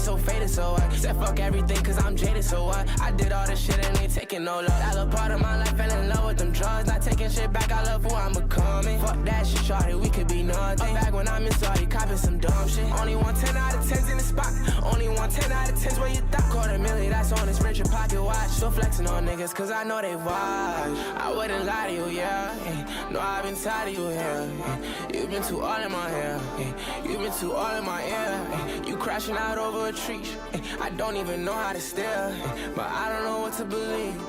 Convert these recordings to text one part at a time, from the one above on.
so faded, so I said fuck everything cause I'm jaded, so I did all this shit and ain't taking no love. That little part of my life fell in love with them drugs. Not taking shit back, I love who I'm becoming. Fuck that shit, shorty, we could be nothing. Back when I'm in Saudi, copping some dumb shit. Only 110 out of 10s in the spot. Only 110 out of 10s where you thought. $250,000, that's on this richer pocket watch. Still flexing on niggas cause I know they watch. I wouldn't lie to you, yeah. No, I've been tired of you here. You've been too all in my hair. You've been too all in my ear. You crashing out over a tree. I don't even know how to steer. But I don't know what to believe.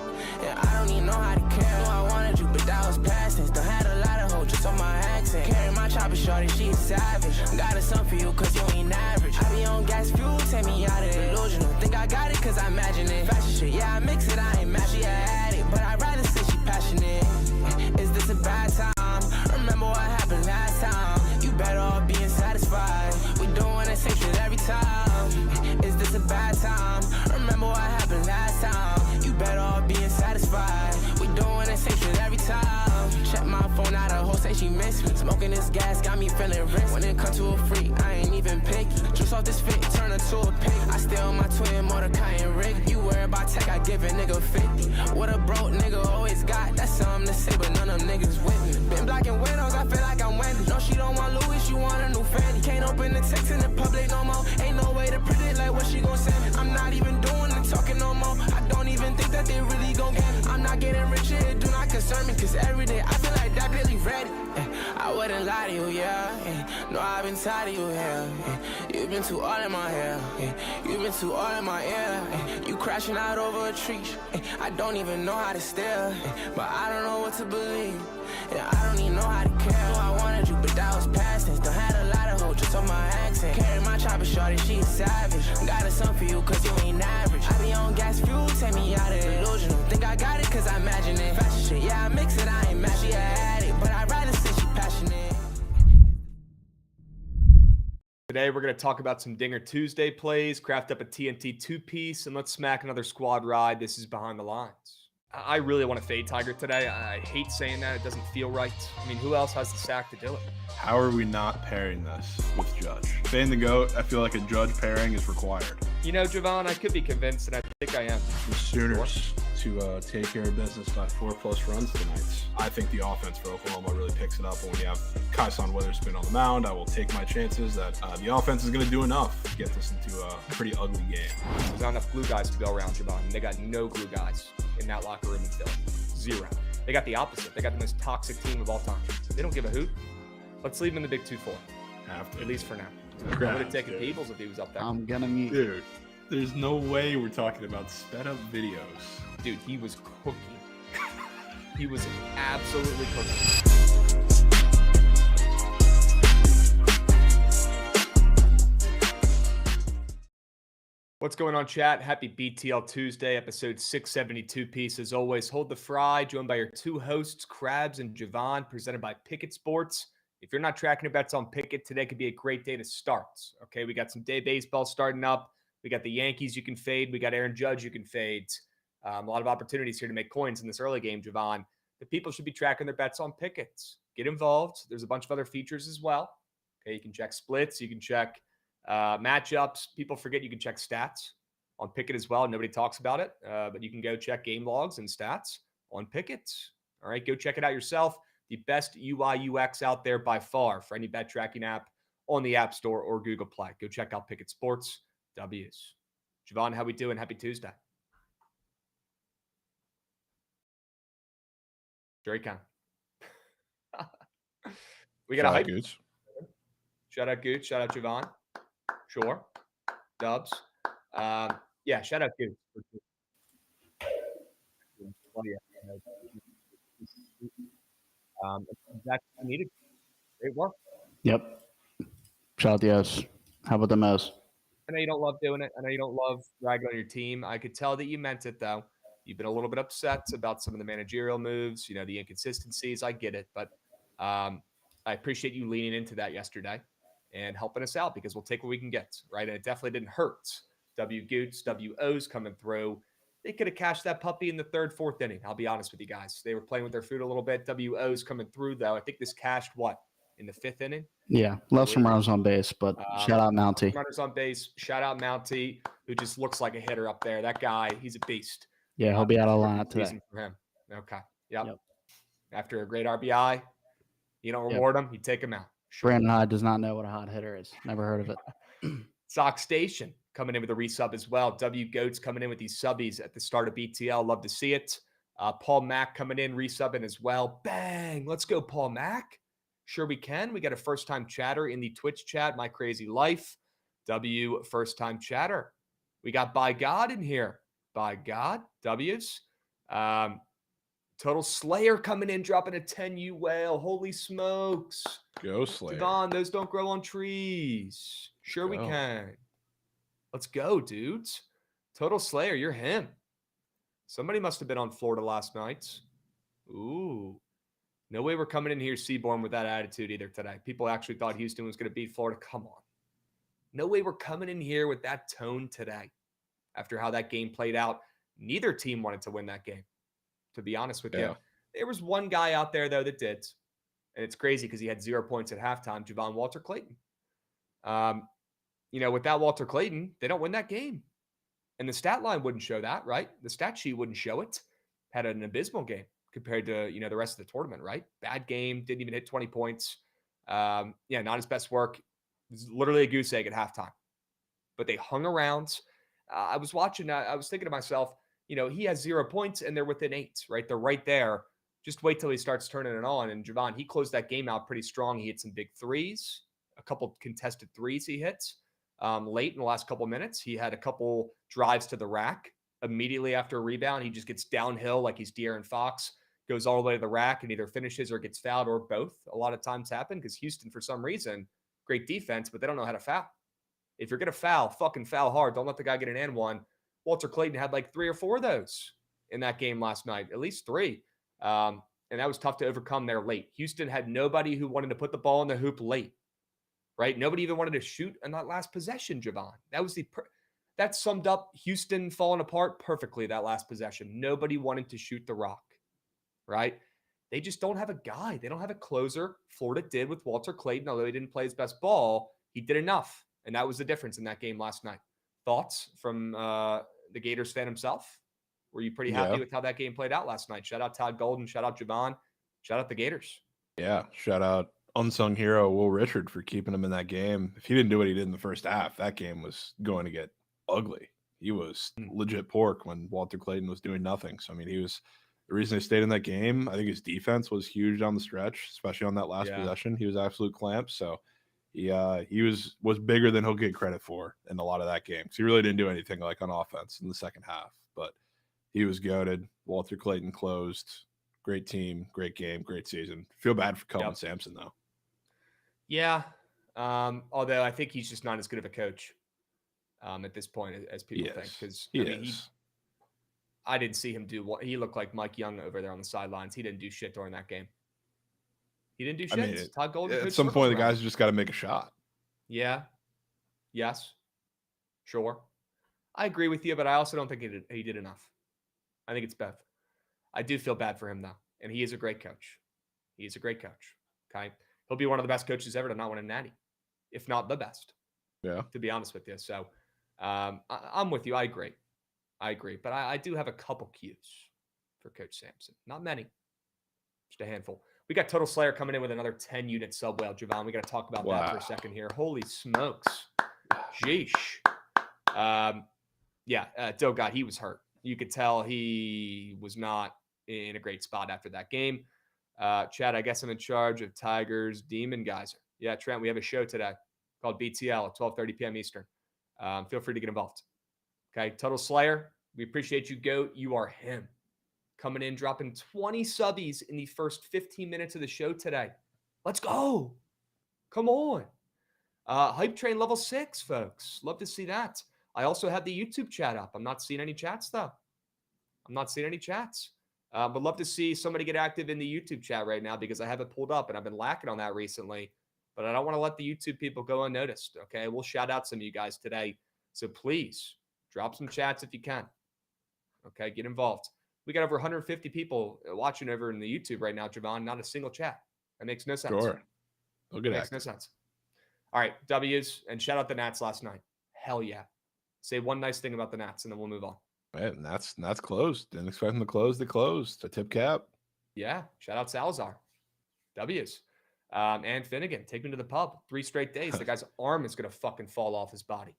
Yeah, I don't even know how to care. No, I wanted you, but that was past tense. Done had a lot of hoes just on my accent. Carry my chopper, shorty, she a savage. Got a son for you, cause you ain't average. I be on gas fuel, take me out of delusional. Think I got it, cause I imagine it. Fashion shit, yeah, I mix it, I ain't mad, she had it. But I'd rather say she passionate. Is this a bad time? Remember what happened last time. You better off being satisfied. We doing the same shit every time. Is this a bad time? Remember what happened last time. You better off being satisfied. We doing the same shit every time. Check my phone out, a hoe say she miss me. Smoking this gas got me feeling rich. When it come to a freak, I ain't even picky. Juice off this fit, turn her to a pig. I still my twin Mordecai and Rick. You worry about tech, I give a nigga 50. What a broke nigga always got. That's something to say, but none of them niggas with me. Been blocking windows, I feel like I'm Wendy. No, she don't want Louis, she want a new Fendi. Can't open the text in the public no more. Ain't no way to predict like what she gon' send me. I'm not even doing the talking no more. I don't even think that they really gon' get me. I'm not getting rich, it do not concern me. Cause every day I feel like that really ready. I wouldn't lie to you, yeah. No, I've been tired of you here. You've been too all in my hair. You've been too all in my ear. You crashing out over a tree. I don't even know how to steer. But I don't know what to believe. Yeah, I don't even know how to care. No, I wanted you, but that was past tense. Done had a lot of hoes just on my accent. Carry my chopper, shorty, she a savage. Got a son for you, cause you ain't average. I be on gas fuel, take me out of delusional. Think I got it, cause I imagine it. Fashion shit, yeah, I mix it, I ain't mad, she had it. But I'd rather say she passionate. Today, we're going to talk about some Dinger Tuesday plays, craft up a TNT two-piece, and let's smack another squad ride. This is Behind the Lines. I really want to fade Tiger today. I hate saying that. It doesn't feel right. I mean, who else has the sack to do it? How are we not pairing this with Judge? Fading the GOAT, I feel like a Judge pairing is required. You know, Jovan, I could be convinced, and I think I am. The Sooners to take care of business by 4+ runs tonight. I think the offense for Oklahoma really picks it up when we have Kyson Witherspoon on the mound. I will take my chances that the offense is going to do enough to get this into a pretty ugly game. There's not enough glue guys to go around, Jovan. They got no glue guys in that locker room in Philly. Zero. They got the opposite. They got the most toxic team of all time. They don't give a hoot. Let's leave them in the Big 2-4. Have to. At least for now. Crabs, I would have taken Peebles if he was up there. I'm gonna mute. Dude, there's no way we're talking about sped up videos. Dude, he was cooking. He was absolutely cooking. What's going on, chat? Happy BTL Tuesday, episode 672 piece. As always, hold the fry, joined by your two hosts, Krabs and Jovan, presented by Bookit Sports. If you're not tracking your bets on Bookit, today could be a great day to start. Okay, we got some day baseball starting up. We got the Yankees you can fade. We got Aaron Judge you can fade. A lot of opportunities here to make coins in this early game, Jovan. The people should be tracking their bets on Bookit. Get involved. There's a bunch of other features as well. Okay, you can check splits. You can check matchups. People forget you can check stats on Bookit as well. Nobody talks about it, but you can go check game logs and stats on Bookit. All right, go check it out yourself. The best UI UX out there by far for any bet tracking app on the App Store or Google Play. Go check out Bookit Sports. W's. Jovan, how we doing? Happy Tuesday. Very kind. We got a hype. Gooch. Shout out Gooch. Shout out Jovan. Sure. Dubs. Yeah, shout out Gooch. That's needed. Great work. Yep. Shout out the S. How about the mess? I know you don't love doing it. I know you don't love ragging on your team. I could tell that you meant it, though. You've been a little bit upset about some of the managerial moves, you know, the inconsistencies. I get it. But I appreciate you leaning into that yesterday and helping us out because we'll take what we can get, right? And it definitely didn't hurt. W Goots, WOs coming through. They could have cashed that puppy in the third, fourth inning. I'll be honest with you guys. They were playing with their food a little bit. WOs coming through, though. I think this cashed what? in the 5th inning. Yeah, love some runners on base, but shout out Mountie. Runners on base. Shout out Mountie, who just looks like a hitter up there. That guy, he's a beast. Yeah, he'll be out of the lineup today. For him. Okay. Yep. Yep. After a great RBI, you don't reward him, you take him out. Sure. Brandon Hyde does not know what a hot hitter is. Never heard of it. Sox Station coming in with a resub as well. W Goats coming in with these subbies at the start of BTL. Love to see it. Paul Mack coming in, resubbing as well. Bang. Let's go, Paul Mack. Sure we can. We got a first-time chatter in the Twitch chat, My Crazy Life. W, first-time chatter. We got By God in here. By God, W's. Total Slayer coming in, dropping a 10U whale. Holy smokes. Go Slayer. Jovan, those don't grow on trees. Sure we can. Let's go, dudes. Total Slayer, you're him. Somebody must have been on Florida last night. Ooh. No way we're coming in here Seaborn with that attitude either today. People actually thought Houston was going to beat Florida. Come on. No way we're coming in here with that tone today. After how that game played out, neither team wanted to win that game, to be honest with you. There was one guy out there, though, that did. And it's crazy because he had 0 points at halftime, Jovan Walter Clayton. Without Walter Clayton, they don't win that game. And the stat line wouldn't show that, right? The stat sheet wouldn't show it. Had an abysmal game compared to, the rest of the tournament, right? Bad game, didn't even hit 20 points. Not his best work. It was literally a goose egg at halftime. But they hung around. I was watching, I was thinking to myself, he has 0 points and they're within 8, right? They're right there. Just wait till he starts turning it on. And Jovan, he closed that game out pretty strong. He hit some big threes, a couple contested threes he hits. Late in the last couple minutes, he had a couple drives to the rack. Immediately after a rebound, he just gets downhill like he's De'Aaron Fox, goes all the way to the rack and either finishes or gets fouled, or both. A lot of times happen because Houston, for some reason, great defense, but they don't know how to foul. If you're going to foul, fucking foul hard. Don't let the guy get an and one. Walter Clayton had like 3 or 4 of those in that game last night, at least 3. And that was tough to overcome there late. Houston had nobody who wanted to put the ball in the hoop late. Right? Nobody even wanted to shoot on that last possession, Jovan. That summed up Houston falling apart perfectly, that last possession. Nobody wanted to shoot the rock, right? They just don't have a guy. They don't have a closer. Florida did with Walter Clayton, although he didn't play his best ball. He did enough, and that was the difference in that game last night. Thoughts from the Gators fan himself? Were you pretty happy with how that game played out last night? Shout out Todd Golden. Shout out Jovan. Shout out the Gators. Yeah, shout out unsung hero Will Richard for keeping him in that game. If he didn't do what he did in the first half, that game was going to get ugly. He was legit pork when Walter Clayton was doing nothing. So, he was the reason he stayed in that game. I think his defense was huge down the stretch, especially on that last possession. He was absolute clamp. So he was bigger than he'll get credit for in a lot of that game. So he really didn't do anything like on offense in the second half, but he was goated. Walter Clayton closed. Great team, great game, great season. Feel bad for Cullen Sampson though. Yeah. Although I think he's just not as good of a coach at this point as people think. Because I didn't see him do what he looked like. Mike Young over there on the sidelines. He didn't do shit during that game. He didn't do shit. Todd Golden. At some point, the guys just got to make a shot. Yeah. Yes. Sure. I agree with you, but I also don't think he did enough. I think it's Beth. I do feel bad for him though, and he is a great coach. He is a great coach. Okay. He'll be one of the best coaches ever to not win a natty, if not the best. Yeah. To be honest with you. So I'm with you. I agree. But I do have a couple cues for Coach Sampson. Not many. Just a handful. We got Total Slayer coming in with another 10-unit sub whale. Jovan, we got to talk about that for a second here. Holy smokes. Sheesh. Dogat, he was hurt. You could tell he was not in a great spot after that game. Chad, I guess I'm in charge of Tigers Demon Geyser. Yeah, Trent, we have a show today called BTL at 12:30 p.m. Eastern. Feel free to get involved. Okay, Total Slayer, we appreciate you, Goat. You are him. Coming in, dropping 20 subbies in the first 15 minutes of the show today. Let's go. Come on. Hype Train level 6, folks. Love to see that. I also have the YouTube chat up. I'm not seeing any chats, though. But love to see somebody get active in the YouTube chat right now because I have it pulled up and I've been lacking on that recently. But I don't want to let the YouTube people go unnoticed, okay? We'll shout out some of you guys today. So please, drop some chats if you can. Okay, get involved. We got over 150 people watching over in the YouTube right now, Jovan. Not a single chat. That makes no sense. Sure. Look at Makes that. no sense. All right, W's, and shout out the Nats last night. Hell yeah. Say one nice thing about the Nats, and then we'll move on. Man, that's closed. Didn't expect them to close. They closed. A tip cap. Yeah, shout out Salazar. W's. And Finnegan, take me to the pub. 3 straight days. The guy's arm is going to fucking fall off his body.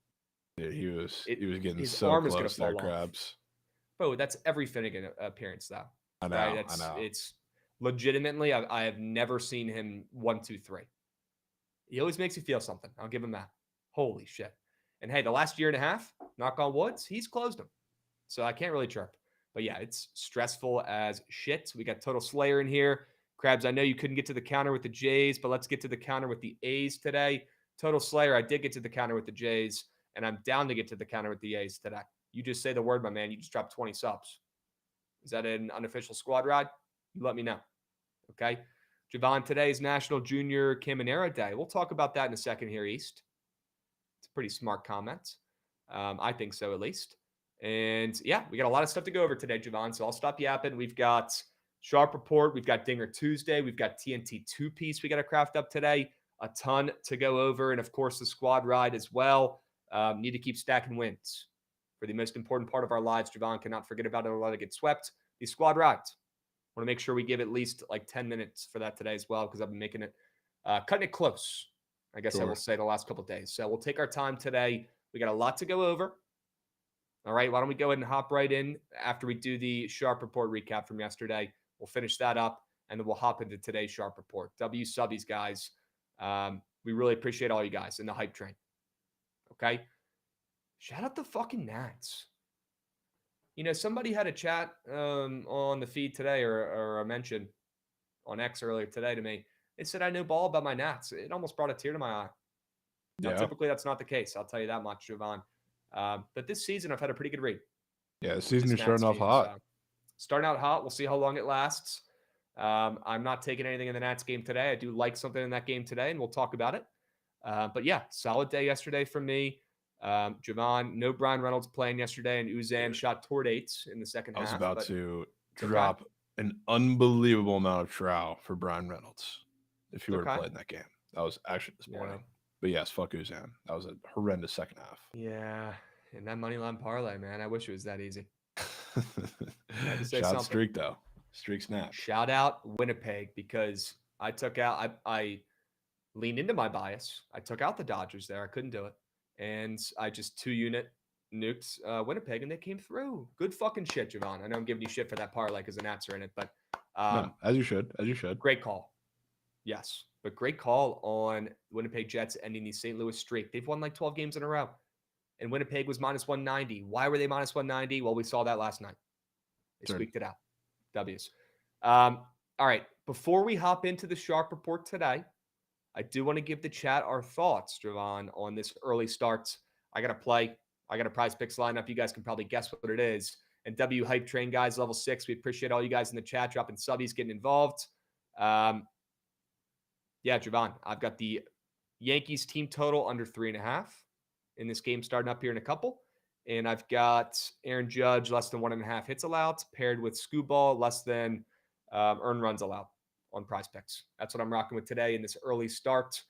Dude, he was getting his so arm is gonna close there, fall off. Krabs. Bro, that's every Finnegan appearance, though. I know, Right? I know. It's legitimately, I have never seen him 1, 2, 3. He always makes you feel something. I'll give him that. Holy shit. And hey, the last year and a half, knock on wood, he's closed them. So I can't really chirp. But yeah, it's stressful as shit. We got Total Slayer in here. Krabs, I know you couldn't get to the counter with the Jays, but let's get to the counter with the A's today. Total Slayer, I did get to the counter with the Jays, and I'm down to get to the counter with the A's today. You just say the word, my man. You just dropped 20 subs. Is that an unofficial squad ride? You let me know. Okay? Jovan, today is National Junior Caminera Day. We'll talk about that in a second here, East. It's a pretty smart comment. I think so, at least. And yeah, we got a lot of stuff to go over today, Jovan. So I'll stop yapping. We've got Sharp Report. We've got Dinger Tuesday. We've got TNT 2-piece we got to craft up today. A ton to go over. And of course, the squad ride as well. Need to keep stacking wins. For the most important part of our lives, Jovan cannot forget about it or let it get swept. These squad rides. Want to make sure we give at least like 10 minutes for that today as well, because I've been making it, cutting it close, I guess I will say, the last couple of days. So we'll take our time today. We got a lot to go over. All right, why don't we go ahead and hop right in after we do the Sharp Report recap from yesterday. We'll finish that up, and then we'll hop into today's Sharp Report. W subbies, guys. We really appreciate all you guys in the hype train. Okay? Shout out the fucking Nats. You know, somebody had a chat on the feed today or a mention on X earlier today to me. They said, I know ball about my Nats. It almost brought a tear to my eye. Now, typically that's not the case. I'll tell you that much, Jovan. But this season, I've had a pretty good read. Yeah, the season is starting off hot. So, starting out hot. We'll see how long it lasts. I'm not taking anything in the Nats game today. I do like something in that game today, and we'll talk about it. But yeah, solid day yesterday from me. Jovan, no Brian Reynolds playing yesterday, and Uzan shot toward 8s in the second half. I was about to drop an unbelievable amount of trow for Brian Reynolds if he were to play in that game. That was actually this morning. But yes, fuck Uzan. That was a horrendous second half. Yeah, and that money line parlay, man. I wish it was that easy. Shout out Streak, though. Streak snap. Shout out Winnipeg, because I took out, I leaned into my bias. I took out the Dodgers there. I couldn't do it. And I just 2-unit nuked Winnipeg, and they came through. Good fucking shit, Jovan. I know I'm giving you shit for that parlay because the Nats are in it, but no, as you should. Great call. Yes, but great call on Winnipeg Jets ending the St. Louis streak. They've won like 12 games in a row, and Winnipeg was minus 190. Why were they minus 190? Well, we saw that last night. They squeaked it out. W's. All right, before we hop into the Sharp Report today, I do want to give the chat our thoughts, Jovan, on this early start. I got to play. I got a prize picks lineup. You guys can probably guess what it is. And W Hype Train guys, level 6. We appreciate all you guys in the chat dropping subbies, getting involved. Yeah, Jovan, I've got the Yankees team total under 3.5 in this game starting up here in a couple. And I've got Aaron Judge less than 1.5 hits allowed, paired with Scooball less than earned runs allowed on prize picks. That's what I'm rocking with today in this early start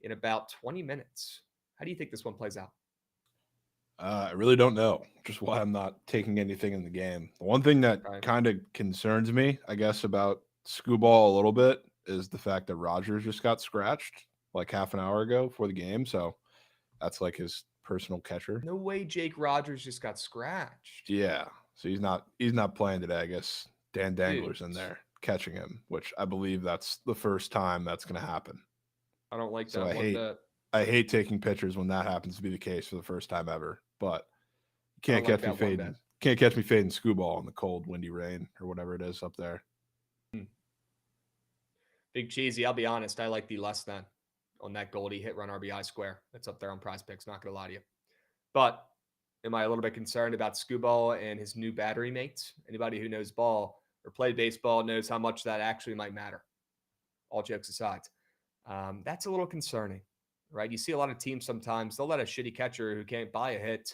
in about 20 minutes. How do you think this one plays out? I really don't know, which is why I'm not taking anything in the game. The one thing that kind of concerns me, I guess, about Scooball a little bit is the fact that Rogers just got scratched like half an hour ago for the game. So that's like his personal catcher. No way Jake Rogers just got scratched. Yeah. So he's not playing today. I guess Dan Dangler's in there catching him, which I believe that's the first time that's going to happen. I don't like that. So I hate taking pitchers when that happens to be the case for the first time ever. But you can't catch me fading. Can't catch me fading Scooball in the cold, windy rain or whatever it is up there. Big Cheesy, I'll be honest, I like the less than on that Goldie hit run RBI square. That's up there on prize picks, not going to lie to you. But am I a little bit concerned about Scooball and his new battery mates? Anybody who knows ball or played baseball knows how much that actually might matter. All jokes aside. That's a little concerning, right? You see a lot of teams sometimes, they'll let a shitty catcher who can't buy a hit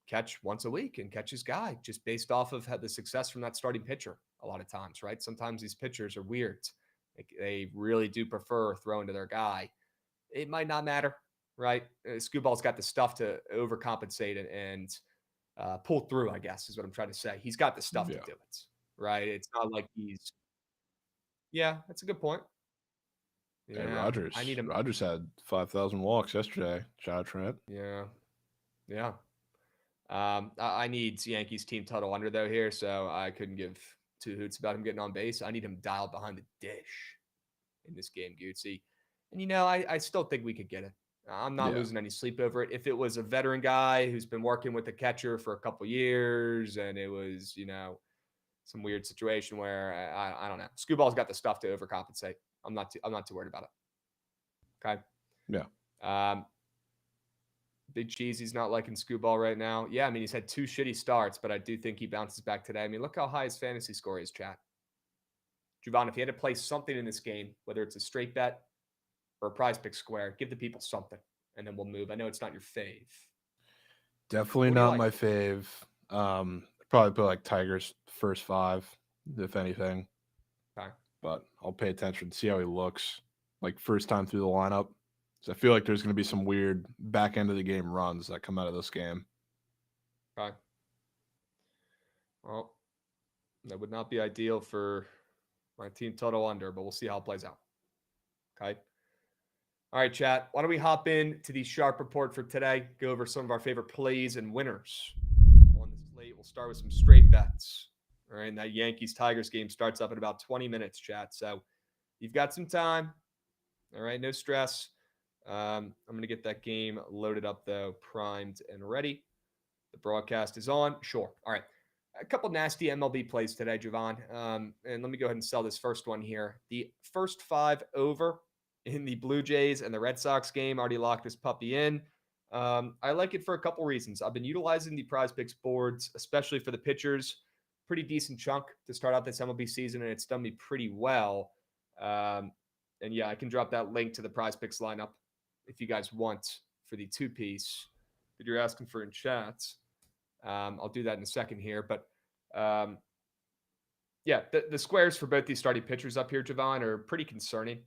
catch once a week and catch his guy just based off of the success from that starting pitcher a lot of times, right? Sometimes these pitchers are weird Like, they really do prefer throwing to their guy. It might not matter, right? Scooball's got the stuff to overcompensate and pull through, I guess, is what I'm trying to say. He's got the stuff to do it, right? It's not like he's. Yeah, that's a good point. Hey, Yeah, Rogers. I need him. Rogers had 5,000 walks yesterday. Shout out Trent. Yeah, yeah. I need Yankees team total under though here, so I couldn't give two hoots about him getting on base. I need him dialed behind the dish in this game, Gootsy. And I still think we could get it. I'm not losing any sleep over it. If it was a veteran guy who's been working with the catcher for a couple years, and it was some weird situation where I don't know, Scooball's got the stuff to overcompensate. I'm not too worried about it. Okay. Yeah. Big Cheesy's not liking Scooball right now. Yeah, I mean, he's had 2 shitty starts, but I do think he bounces back today. I mean, look how high his fantasy score is, chat. Jovan, if you had to play something in this game, whether it's a straight bet or a prize pick square, give the people something, and then we'll move. I know it's not your fave. Definitely not my fave. Probably put like Tigers first 5, if anything. Okay. But I'll pay attention, see how he looks, like first time through the lineup. So I feel like there's going to be some weird back end of the game runs that come out of this game. Okay. Well, that would not be ideal for my team total under, but we'll see how it plays out. Okay. All right, chat. Why don't we hop in to the sharp report for today? Go over some of our favorite plays and winners on the slate. We'll start with some straight bets. All right, and that Yankees-Tigers game starts up in about 20 minutes, chat. So you've got some time. All right, no stress. I'm going to get that game loaded up, though, primed and ready. The broadcast is on. Sure. All right. A couple nasty MLB plays today, Jovan. And let me go ahead and sell this first one here. The first 5 over in the Blue Jays and the Red Sox game. Already locked this puppy in. I like it for a couple reasons. I've been utilizing the prize picks boards, especially for the pitchers. Pretty decent chunk to start out this MLB season, and it's done me pretty well. And yeah, I can drop that link to the prize picks lineup if you guys want for the 2-piece that you're asking for in chat. I'll do that in a second here. But yeah, the squares for both these starting pitchers up here, Jovan, are pretty concerning,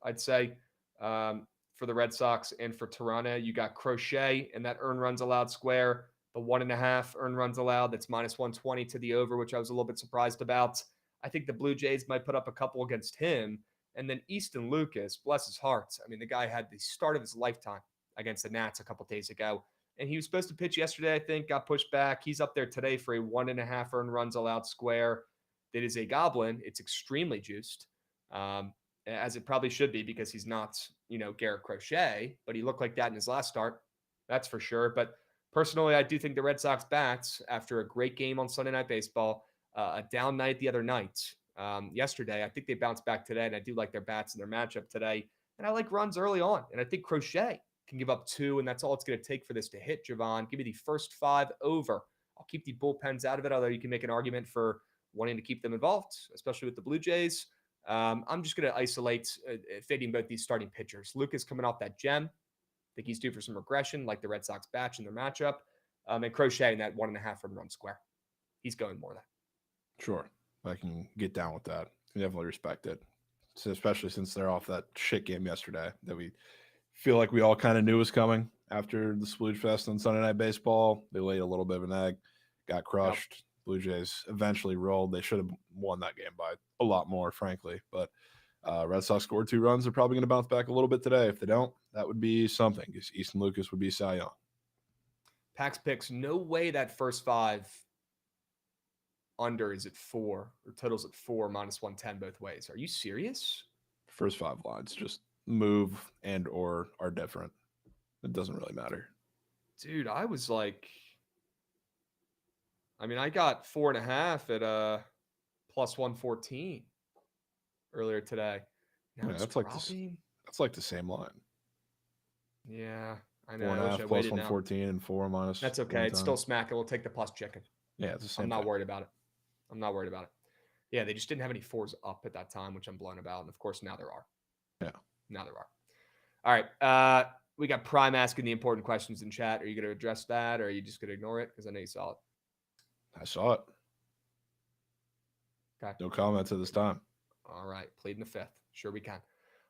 I'd say. For the Red Sox and for Toronto, you got Crochet in that earned runs allowed square, the 1.5 earned runs allowed. That's minus 120 to the over, which I was a little bit surprised about. I think the Blue Jays might put up a couple against him. And then Easton Lucas, bless his heart. I mean, the guy had the start of his lifetime against the Nats a couple days ago. And he was supposed to pitch yesterday, I think, got pushed back. He's up there today for a 1.5 earned runs allowed square. That is a goblin. It's extremely juiced, as it probably should be because he's not, Garrett Crochet, but he looked like that in his last start. That's for sure. But personally, I do think the Red Sox bats, after a great game on Sunday Night Baseball, a down night the other night, yesterday, I think they bounced back today, and I do like their bats and their matchup today. And I like runs early on, and I think Crochet can give up 2, and that's all it's going to take for this to hit, Jovan. Give me the first 5 over. I'll keep the bullpens out of it, although you can make an argument for wanting to keep them involved, especially with the Blue Jays. I'm just going to isolate fading both these starting pitchers. Lucas coming off that gem. I think he's due for some regression, like the Red Sox batch in their matchup. And Crochet in that 1.5 run square. He's going more than that. Sure. I can get down with that. I definitely respect it. So especially since they're off that shit game yesterday that we feel like we all kind of knew was coming after the Splooge Fest on Sunday Night Baseball. They laid a little bit of an egg, got crushed. Yep. Blue Jays eventually rolled. They should have won that game by a lot more, frankly. But Red Sox scored 2 runs. They're probably going to bounce back a little bit today. If they don't, that would be something, because Easton Lucas would be Cy Young. Pax picks, no way that first 5 under is at 4, or totals at 4, minus 110 both ways. Are you serious? First 5 lines just move and or are different. It doesn't really matter. Dude, I was like, I got 4.5 at plus 114 earlier today. Now yeah, that's like the same line. Yeah, I know. 4.5 plus 114 and 4 minus. That's okay. It's still smacking. We'll take the plus chicken. Yeah, it's the same. I'm not worried about it. Yeah, they just didn't have any 4s up at that time, which I'm blown about. And of course, now there are. Yeah. Now there are. All right. We got Prime asking the important questions in chat. Are you going to address that, or are you just going to ignore it? Because I know you saw it. I saw it. Okay. No comments at this time. All right, pleading the fifth. Sure we can.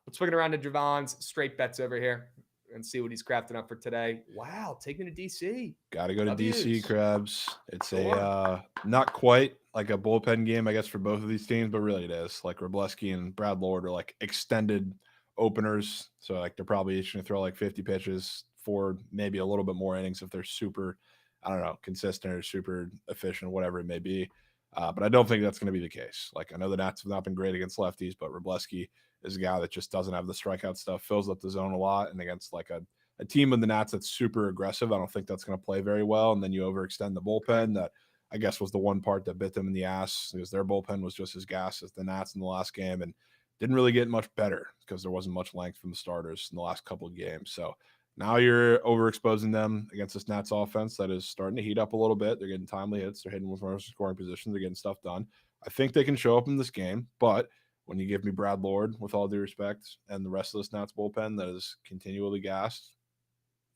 Let's swing it around to Jovan's straight bets over here and see what he's crafting up for today. Wow, taking to DC. Got to go to W's. DC, Krabs. It's Sure. a not quite like a bullpen game, I guess, for both of these teams, but really it is. Like Wroblewski and Brad Lord are like extended openers. So like they're probably each going to throw like 50 pitches for maybe a little bit more innings if they're super, I don't know, consistent or super efficient, whatever it may be. But I don't think that's going to be the case. Like I know the Nats have not been great against lefties, but Wroblewski is a guy that just doesn't have the strikeout stuff, fills up the zone a lot, and against like a team in the Nats that's super aggressive, I don't think that's going to play very well. And then you overextend the bullpen. That I guess was the one part that bit them in the ass, because their bullpen was just as gas as the Nats in the last game and didn't really get much better because there wasn't much length from the starters in the last couple of games. So now you're overexposing them against this Nats offense that is starting to heat up a little bit. They're getting timely hits. They're hitting with runners in scoring positions. They're getting stuff done. I think they can show up in this game, but when you give me Brad Lord, with all due respect, and the rest of this Nats bullpen that is continually gassed,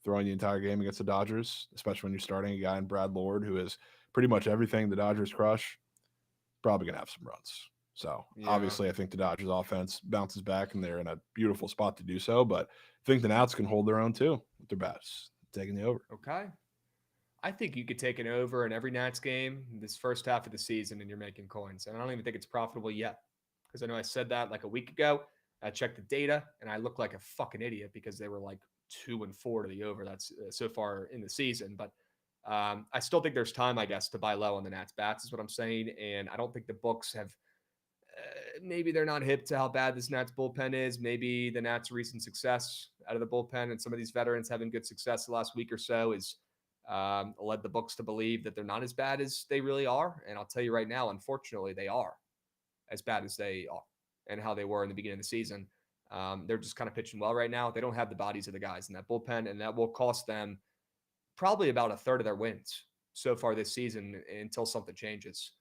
throwing the entire game against the Dodgers, especially when you're starting a guy in Brad Lord who is pretty much everything the Dodgers crush, probably going to have some runs. So obviously I think the Dodgers offense bounces back and they're in a beautiful spot to do so, but I think the Nats can hold their own too with their bats, taking the over. Okay. I think you could take an over in every Nats game this first half of the season and you're making coins. And I don't even think it's profitable yet, because I know I said that like a week ago. I checked the data and I looked like a fucking idiot because they were like 2-4 to the over. That's so far in the season. But I still think there's time, I guess, to buy low on the Nats bats is what I'm saying. And I don't think the books have, maybe they're not hip to how bad this Nats bullpen is. Maybe the Nats' recent success out of the bullpen and some of these veterans having good success the last week or so is led the books to believe that they're not as bad as they really are. And I'll tell you right now, unfortunately, they are as bad as they are and how they were in the beginning of the season. They're just kind of pitching well right now. They don't have the bodies of the guys in that bullpen, and that will cost them probably about a third of their wins so far this season until something changes.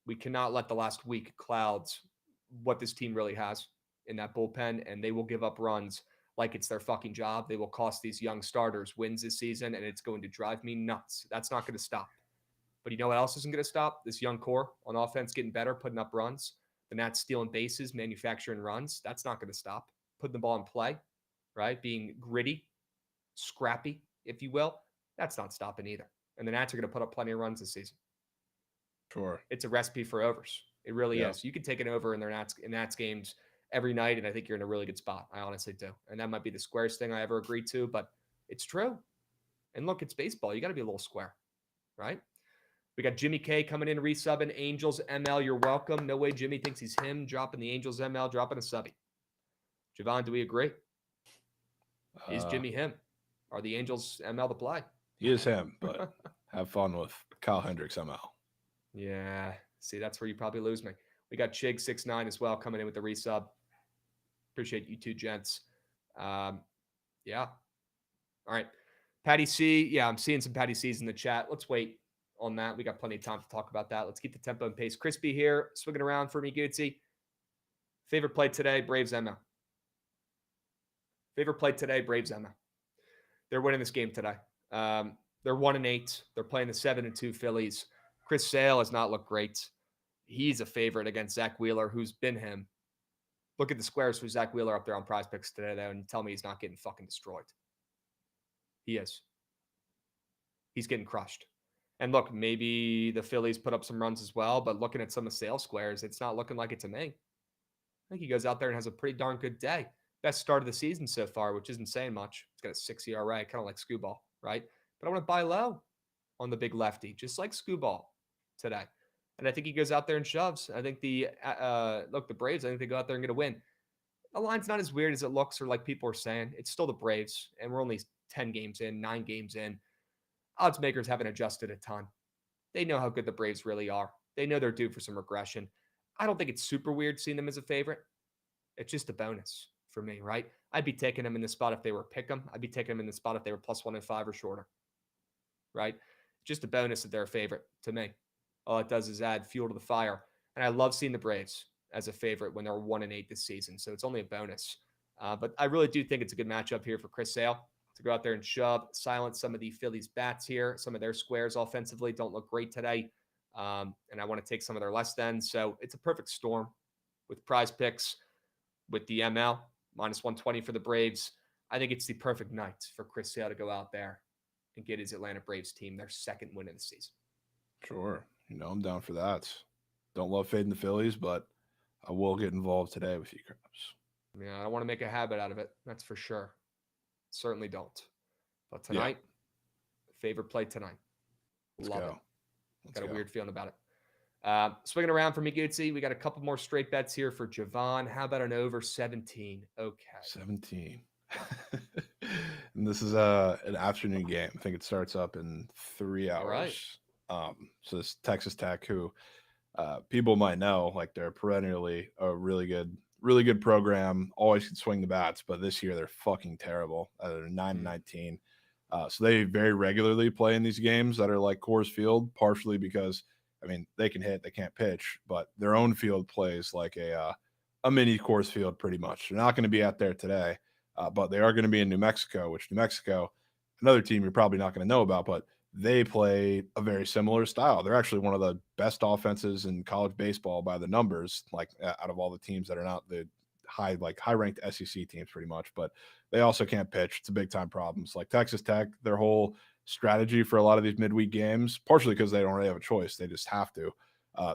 We cannot let the last week cloud what this team really has in that bullpen, and they will give up runs like it's their fucking job. They will cost these young starters wins this season, and it's going to drive me nuts. That's not going to stop. But you know what else isn't going to stop? This young core on offense getting better, putting up runs. The Nats stealing bases, manufacturing runs. That's not going to stop. Putting the ball in play, right? Being gritty, scrappy, if you will. That's not stopping either. And the Nats are going to put up plenty of runs this season. Sure. It's a recipe for overs. It really is. You can take an over in their Nats games every night, and I think you're in a really good spot. I honestly do. And that might be the squarest thing I ever agreed to, but it's true. And look, it's baseball. You got to be a little square, right? We got Jimmy K coming in, resubbing Angels ML. You're welcome. No way Jimmy thinks he's him, dropping the Angels ML, dropping a subby. Jovan, do we agree? Is Jimmy him? Are the Angels ML the play? He is him, but have fun with Kyle Hendricks ML. Yeah. See, that's where you probably lose me. We got Chig69 as well coming in with the resub. Appreciate you two gents. Yeah. All right. Patty C. Yeah, I'm seeing some Patty C's in the chat. Let's wait on that. We got plenty of time to talk about that. Let's keep the tempo and pace. Crispy here, swinging around for me, Gootsy. Favorite play today, Braves ML. Favorite play today, Braves ML. They're winning this game today. They're 1-8. They're playing the 7-2 Phillies. Chris Sale has not looked great. He's a favorite against Zach Wheeler, who's been him. Look at the squares for Zach Wheeler up there on Prize Picks today, though, and tell me he's not getting fucking destroyed. He is. He's getting crushed. And look, maybe the Phillies put up some runs as well, but looking at some of Sale squares, it's not looking like it to me. I think he goes out there and has a pretty darn good day. Best start of the season so far, which isn't saying much. He's got a 6 ERA, kind of like Scooball, right? But I want to buy low on the big lefty, just like Scooball today. And I think he goes out there and shoves. I think the Braves, I think they go out there and get a win. The line's not as weird as it looks or like people are saying. It's still the Braves, and we're only 10 games in, 9 games in. Odds makers haven't adjusted a ton. They know how good the Braves really are. They know they're due for some regression. I don't think it's super weird seeing them as a favorite. It's just a bonus for me, right? I'd be taking them in the spot if they were pick 'em. I'd be taking them in the spot if they were +105 or shorter, right? Just a bonus that they're a favorite to me. All it does is add fuel to the fire. And I love seeing the Braves as a favorite when they're 1-8 this season. So it's only a bonus. But I really do think it's a good matchup here for Chris Sale to go out there and shove, silence some of the Phillies bats here. Some of their squares offensively don't look great today. And I want to take some of their less than. So it's a perfect storm with Prize Picks, with the ML, minus 120 for the Braves. I think it's the perfect night for Chris Sale to go out there and get his Atlanta Braves team their second win of the season. Sure. I'm down for that. Don't love fading the Phillies, but I will get involved today with you, Krabs. Yeah, I don't want to make a habit out of it. That's for sure. Certainly don't. But tonight, favorite play tonight. Love it. Got a weird feeling about it. Swinging around for Mikey, we got a couple more straight bets here for Jovan. How about an over 17? Okay. 17. And this is an afternoon game. I think it starts up in 3 hours. All right. So this Texas Tech, who people might know, like they're perennially a really good program, always can swing the bats, but this year they're fucking terrible. They're 9-19. So they very regularly play in these games that are like Coors Field, partially because, I mean, they can hit, they can't pitch, but their own field plays like a mini Coors Field pretty much. They're not going to be out there today, but they are going to be in New Mexico, which New Mexico, another team you're probably not going to know about, but they play a very similar style. They're actually one of the best offenses in college baseball by the numbers, like out of all the teams that are not the high ranked SEC teams pretty much, but they also can't pitch. It's a big time problem. It's like Texas Tech, their whole strategy for a lot of these midweek games, partially because they don't really have a choice. They just have to.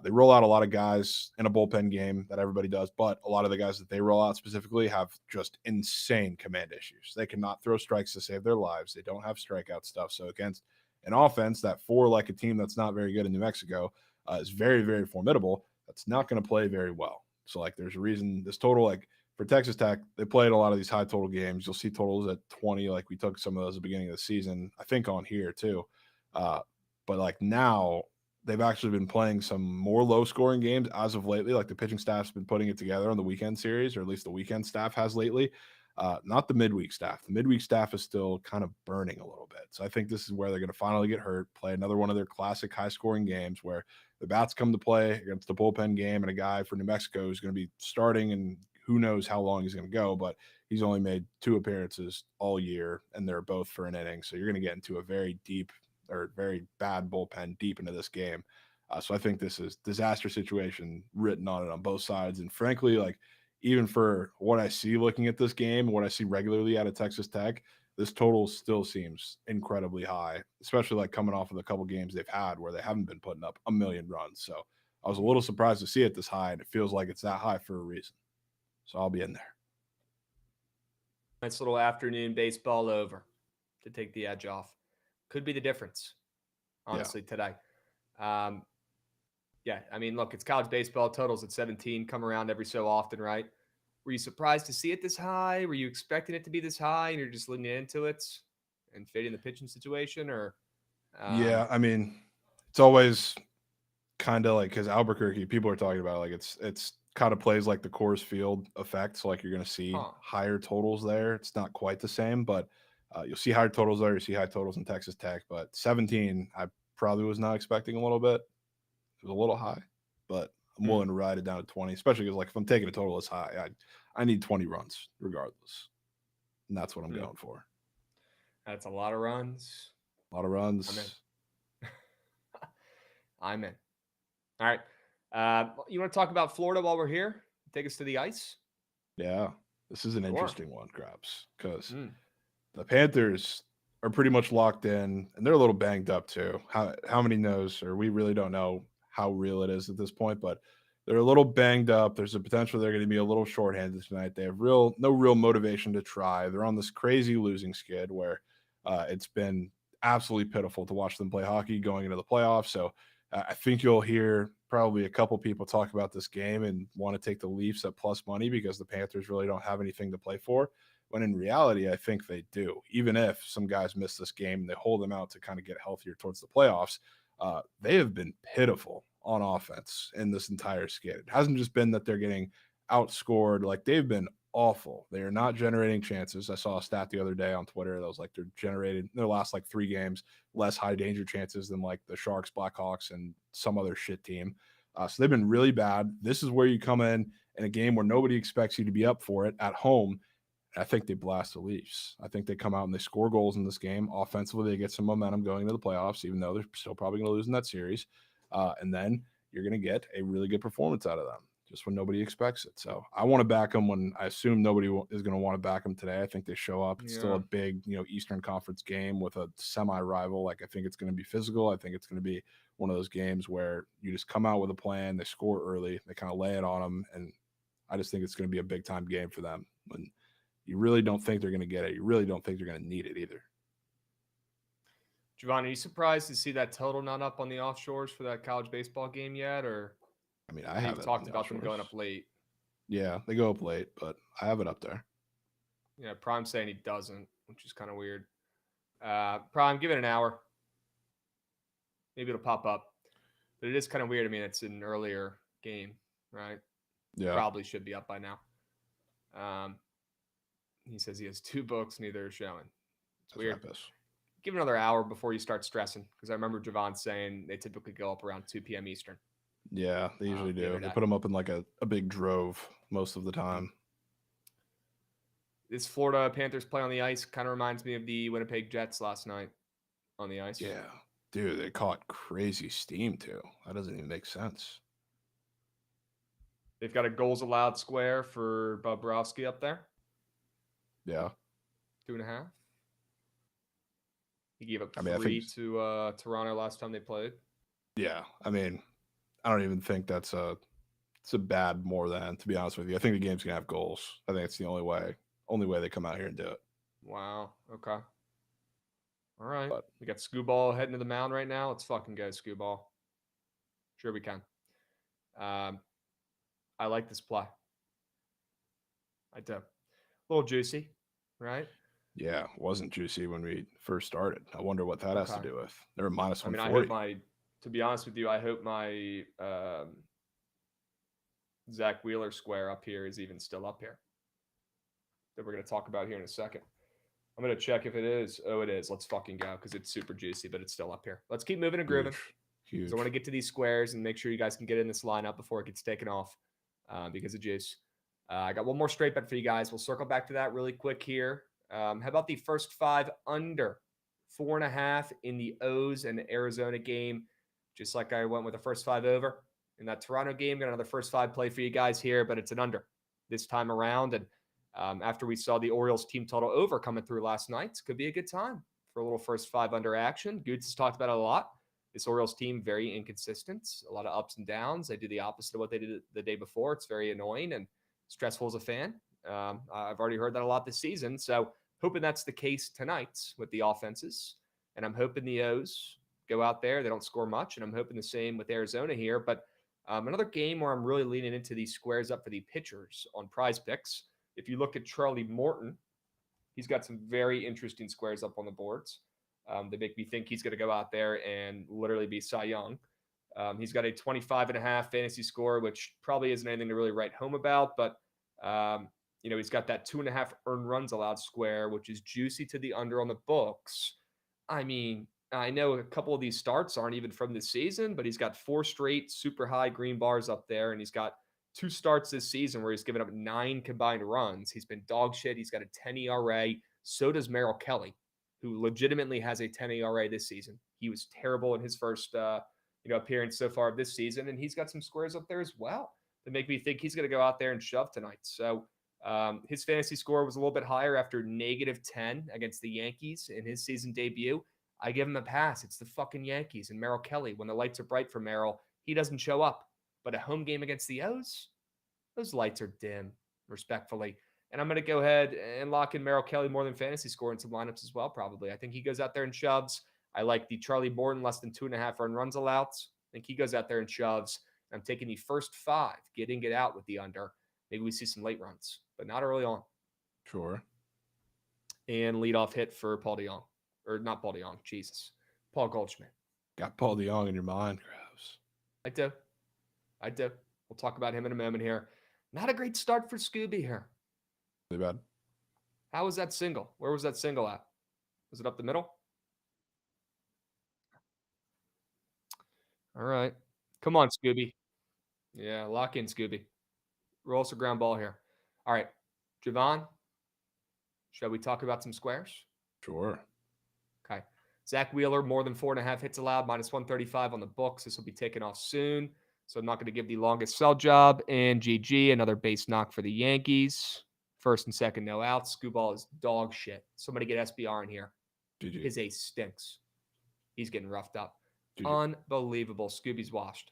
They roll out a lot of guys in a bullpen game that everybody does, but a lot of the guys that they roll out specifically have just insane command issues. They cannot throw strikes to save their lives. They don't have strikeout stuff. So against an offense that for like a team that's not very good in New Mexico is very, very formidable, that's not going to play very well. So like there's a reason this total, like for Texas Tech, they played a lot of these high total games. You'll see totals at 20, like we took some of those at the beginning of the season, I think on here too. But like now they've actually been playing some more low scoring games as of lately. Like the pitching staff's been putting it together on the weekend series, or at least the weekend staff has lately. Not the midweek staff. The midweek staff is still kind of burning a little bit. So I think this is where they're going to finally get hurt, play another one of their classic high-scoring games where the bats come to play against the bullpen game, and a guy for New Mexico is going to be starting, and who knows how long he's going to go, but he's only made 2 appearances all year, and they're both for an inning. So you're going to get into a very deep or very bad bullpen deep into this game. So I think this is disaster situation written on it on both sides. And frankly, like, even for what I see looking at this game, what I see regularly out of Texas Tech, this total still seems incredibly high, especially like coming off of the couple games they've had where they haven't been putting up a million runs. So I was a little surprised to see it this high, and it feels like it's that high for a reason. So I'll be in there. Nice little afternoon baseball over to take the edge off. Could be the difference, honestly, today. Yeah, I mean, look, it's college baseball. Totals at 17 come around every so often, right? Were you surprised to see it this high? Were you expecting it to be this high and you're just leaning into it and fading the pitching situation? Or yeah, I mean, it's always kind of like, because Albuquerque, people are talking about, like, it's kind of plays like the Coors Field effect. So like you're going to see higher totals there. It's not quite the same, but you'll see higher totals there. You see high totals in Texas Tech, but 17, I probably was not expecting a little bit. It was a little high, but I'm willing to ride it down to 20, especially because, like, if I'm taking a total this high, I need 20 runs regardless. And that's what I'm going for. That's a lot of runs. A lot of runs. I'm in. All right. You want to talk about Florida while we're here? Take us to the ice? Yeah. This is an interesting one, Krabs, because the Panthers are pretty much locked in, and they're a little banged up too. How many knows, or we really don't know how real it is at this point, but they're a little banged up. There's a potential they're going to be a little shorthanded tonight. They have no real motivation to try. They're on this crazy losing skid where it's been absolutely pitiful to watch them play hockey going into the playoffs. So I think you'll hear probably a couple people talk about this game and want to take the Leafs at plus money because the Panthers really don't have anything to play for. When in reality, I think they do. Even if some guys miss this game and they hold them out to kind of get healthier towards the playoffs, they have been pitiful on offense in this entire skid. It hasn't just been that they're getting outscored. Like, they've been awful. They are not generating chances. I saw a stat the other day on Twitter that was like they're generated in their last like 3 games less high danger chances than like the Sharks, Blackhawks, and some other shit team. So they've been really bad. This is where you come in a game where nobody expects you to be up for it at home. I think they blast the Leafs. I think they come out and they score goals in this game. Offensively, they get some momentum going into the playoffs, even though they're still probably going to lose in that series. And then you're going to get a really good performance out of them. just when nobody expects it. So I want to back them when I assume nobody is going to want to back them today. I think they show up. It's still a big, Eastern Conference game with a semi-rival. Like, I think it's going to be physical. I think it's going to be one of those games where you just come out with a plan, they score early, they kind of lay it on them, and I just think it's going to be a big-time game for them when you really don't think they're going to get it. You really don't think they're going to need it either. Jovan, are you surprised to see that total not up on the offshores for that college baseball game yet? Or I mean, I have talked about them going up late. Yeah, they go up late, but I have it up there. Yeah, Prime's saying he doesn't, which is kind of weird. Prime, give it an hour. Maybe it'll pop up. But it is kind of weird. I mean, it's an earlier game, right? Yeah. Probably should be up by now. He says he has 2 books, neither are showing. It's weird. Give it another hour before you start stressing, because I remember Jovan saying they typically go up around 2 p.m. Eastern. Yeah, they usually do. They put them up in like a big drove most of the time. This Florida Panthers play on the ice kind of reminds me of the Winnipeg Jets last night on the ice. Yeah. Dude, they caught crazy steam too. That doesn't even make sense. They've got a goals allowed square for Bobrovsky up there. Yeah. 2.5. He gave up 3 to Toronto last time they played. Yeah. I mean, I don't even think it's a bad more than, to be honest with you. I think the game's going to have goals. I think it's the only way they come out here and do it. Wow. Okay. All right. But we got Scooball heading to the mound right now. Let's fucking go, Scooball. Sure we can. I like this play. I do. A little juicy, right? Yeah, it wasn't juicy when we first started. I wonder what that has to do with. They're minus 140. I mean, to be honest with you, I hope my Zach Wheeler square up here is even still up here, that we're going to talk about here in a second. I'm going to check if it is. Oh, it is. Let's fucking go, because it's super juicy, but it's still up here. Let's keep moving and grooving. Huge. So I want to get to these squares and make sure you guys can get in this lineup before it gets taken off because of juice. I got one more straight bet for you guys. We'll circle back to that really quick here. How about the first 5 under 4.5 in the O's and Arizona game? Just like I went with the first 5 over in that Toronto game. Got another first 5 play for you guys here, but it's an under this time around. And after we saw the Orioles team total over coming through last night, could be a good time for a little first 5 under action. Goots has talked about it a lot. This Orioles team, very inconsistent, a lot of ups and downs. They do the opposite of what they did the day before. It's very annoying and stressful as a fan. I've already heard that a lot this season. So hoping that's the case tonight with the offenses. And I'm hoping the O's go out there. They don't score much. And I'm hoping the same with Arizona here. But another game where I'm really leaning into these squares up for the pitchers on Prize Picks. If you look at Charlie Morton, he's got some very interesting squares up on the boards. They make me think he's going to go out there and literally be Cy Young. He's got a 25.5 fantasy score, which probably isn't anything to really write home about. But, he's got that 2.5 earned runs allowed square, which is juicy to the under on the books. I mean, I know a couple of these starts aren't even from this season, but he's got 4 straight super high green bars up there. And he's got 2 starts this season where he's given up 9 combined runs. He's been dog shit. He's got a 10 ERA. So does Merrill Kelly, who legitimately has a 10 ERA this season. He was terrible in his first appearance so far of this season, and he's got some squares up there as well that make me think he's going to go out there and shove tonight. So his fantasy score was a little bit higher after -10 against the Yankees in his season debut. I give him a pass. It's the fucking Yankees and Merrill Kelly. When the lights are bright for Merrill, he doesn't show up. But a home game against the O's, those lights are dim, respectfully. And I'm going to go ahead and lock in Merrill Kelly more than fantasy score in some lineups as well, probably. I think he goes out there and shoves. I like the Charlie Morton less than 2.5 earned runs allowed. I think he goes out there and shoves. I'm taking the first 5, get in, get out with the under. Maybe we see some late runs, but not early on. Sure. And leadoff hit for Paul DeJong. Or not Paul DeJong, Jesus. Paul Goldschmidt. Got Paul DeJong in your mind, Krabs. I do. We'll talk about him in a moment here. Not a great start for Scooby here. Really bad. How was that single? Where was that single at? Was it up the middle? All right. Come on, Scooby. Yeah, lock in, Scooby. Roll us a ground ball here. All right. Jovan, shall we talk about some squares? Sure. Okay. Zach Wheeler, more than 4.5 hits allowed, -135 on the books. This will be taken off soon. So I'm not going to give the longest sell job. And GG, another base knock for the Yankees. First and second, no outs. Scooball is dog shit. Somebody get SBR in here. GG. His ace stinks. He's getting roughed up. GG. Unbelievable. Scooby's washed.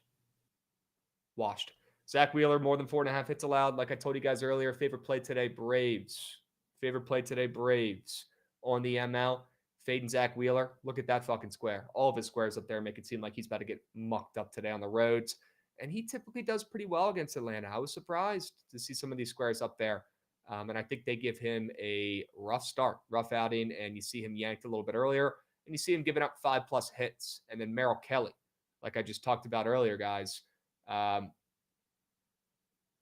Washed. Zach Wheeler, more than 4.5 hits allowed. Like I told you guys earlier, favorite play today, Braves. Favorite play today, Braves. On the ML, fading Zach Wheeler. Look at that fucking square. All of his squares up there make it seem like he's about to get mucked up today on the roads. And he typically does pretty well against Atlanta. I was surprised to see some of these squares up there. And I think they give him a rough start, rough outing. And you see him yanked a little bit earlier. And you see him giving up 5+ hits. And then Merrill Kelly, like I just talked about earlier, guys. That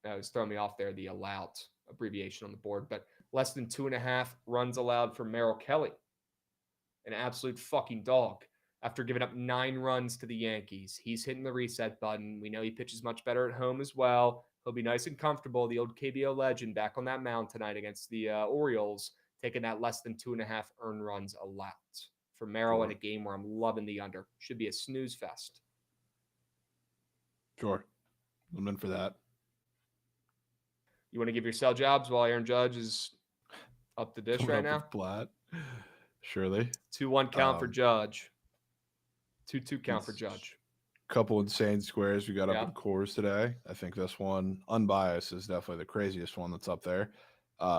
was throwing me off there, the allowed abbreviation on the board. But less than 2.5 runs allowed for Merrill Kelly. An absolute fucking dog. After giving up 9 runs to the Yankees, he's hitting the reset button. We know he pitches much better at home as well. He'll be nice and comfortable. The old KBO legend back on that mound tonight against the Orioles, taking that less than 2.5 earned runs allowed for Merrill in a game where I'm loving the under. Should be a snooze fest. Sure. I'm in for that. You want to give your sell jobs while Aaron Judge is up the dish right now? Flat. Surely. 2-1 count for Judge. 2-2 count for Judge. Couple insane squares we got up Yeah. in cores today. I think this one, unbiased, is definitely the craziest one that's up there.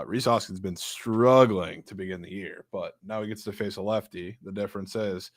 Rhys Hoskins has been struggling to begin the year, but now he gets to face a lefty. The difference is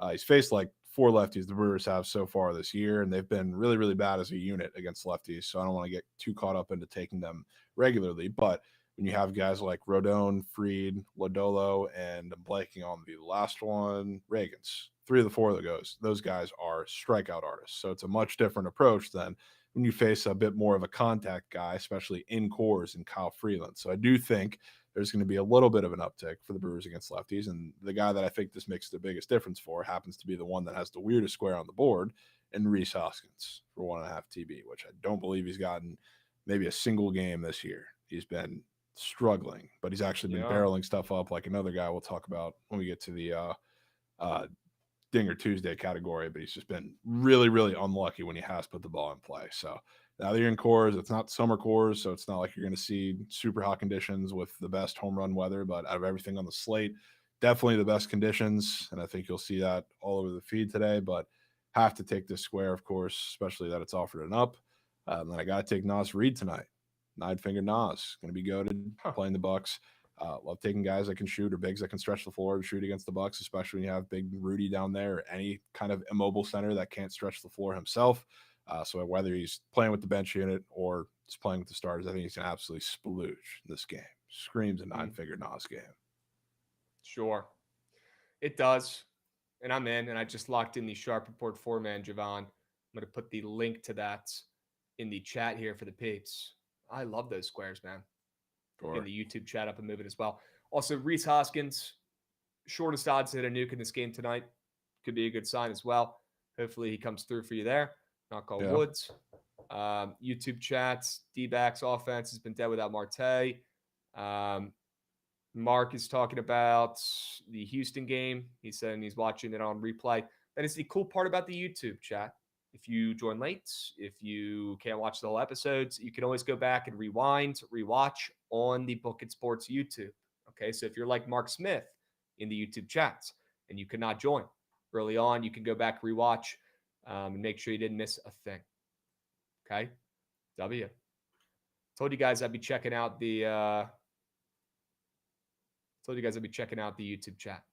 he's faced like 4 lefties the Brewers have so far this year, and they've been really, really bad as a unit against lefties, so I don't want to get too caught up into taking them regularly. But when you have guys like Rodon, Fried, Lodolo, and I'm blanking on the last one, Reagans, 3 of the 4 of those guys are strikeout artists. So it's a much different approach than when you face a bit more of a contact guy, especially in cores and Kyle Freeland. So I do think there's going to be a little bit of an uptick for the Brewers against lefties. And the guy that I think this makes the biggest difference for happens to be the one that has the weirdest square on the board, and Rhys Hoskins for 1.5 TB, which I don't believe he's gotten maybe a single game this year. He's been struggling, but he's actually been barreling stuff up like another guy we'll talk about when we get to the Dinger Tuesday category, but he's just been really, really unlucky when he has put the ball in play. So now that you're in cores, it's not summer cores, so it's not like you're going to see super hot conditions with the best home run weather, but out of everything on the slate, definitely the best conditions, and I think you'll see that all over the feed today, but have to take this square, of course, especially that it's offered an up. And then I got to take Nas Reed tonight. 9-finger Nas, going to be goated, playing the Bucks. Love taking guys that can shoot or bigs that can stretch the floor and shoot against the Bucks, especially when you have big Rudy down there or any kind of immobile center that can't stretch the floor himself. So whether he's playing with the bench unit or just playing with the starters, I think he's going to absolutely splooge this game. Screams a 9-finger Nas game. Sure. It does. And I'm in, and I just locked in the Sharp Report 4-man, Jovan. I'm going to put the link to that in the chat here for the peeps. I love those squares, man. Sure. In the YouTube chat up and moving as well. Also, Rhys Hoskins, shortest odds to hit a nuke in this game tonight. Could be a good sign as well. Hopefully he comes through for you there. Knock on woods. YouTube chats, D-backs offense has been dead without Marte. Mark is talking about the Houston game. He's saying he's watching it on replay. That is the cool part about the YouTube chat. If you join late, if you can't watch the whole episodes, you can always go back and rewind, rewatch on the Bookit Sports YouTube. Okay, so if you're like Mark Smith in the YouTube chats and you could not join early on, you can go back, rewatch, and make sure you didn't miss a thing. Okay, W. Told you guys I'd be checking out the YouTube chat.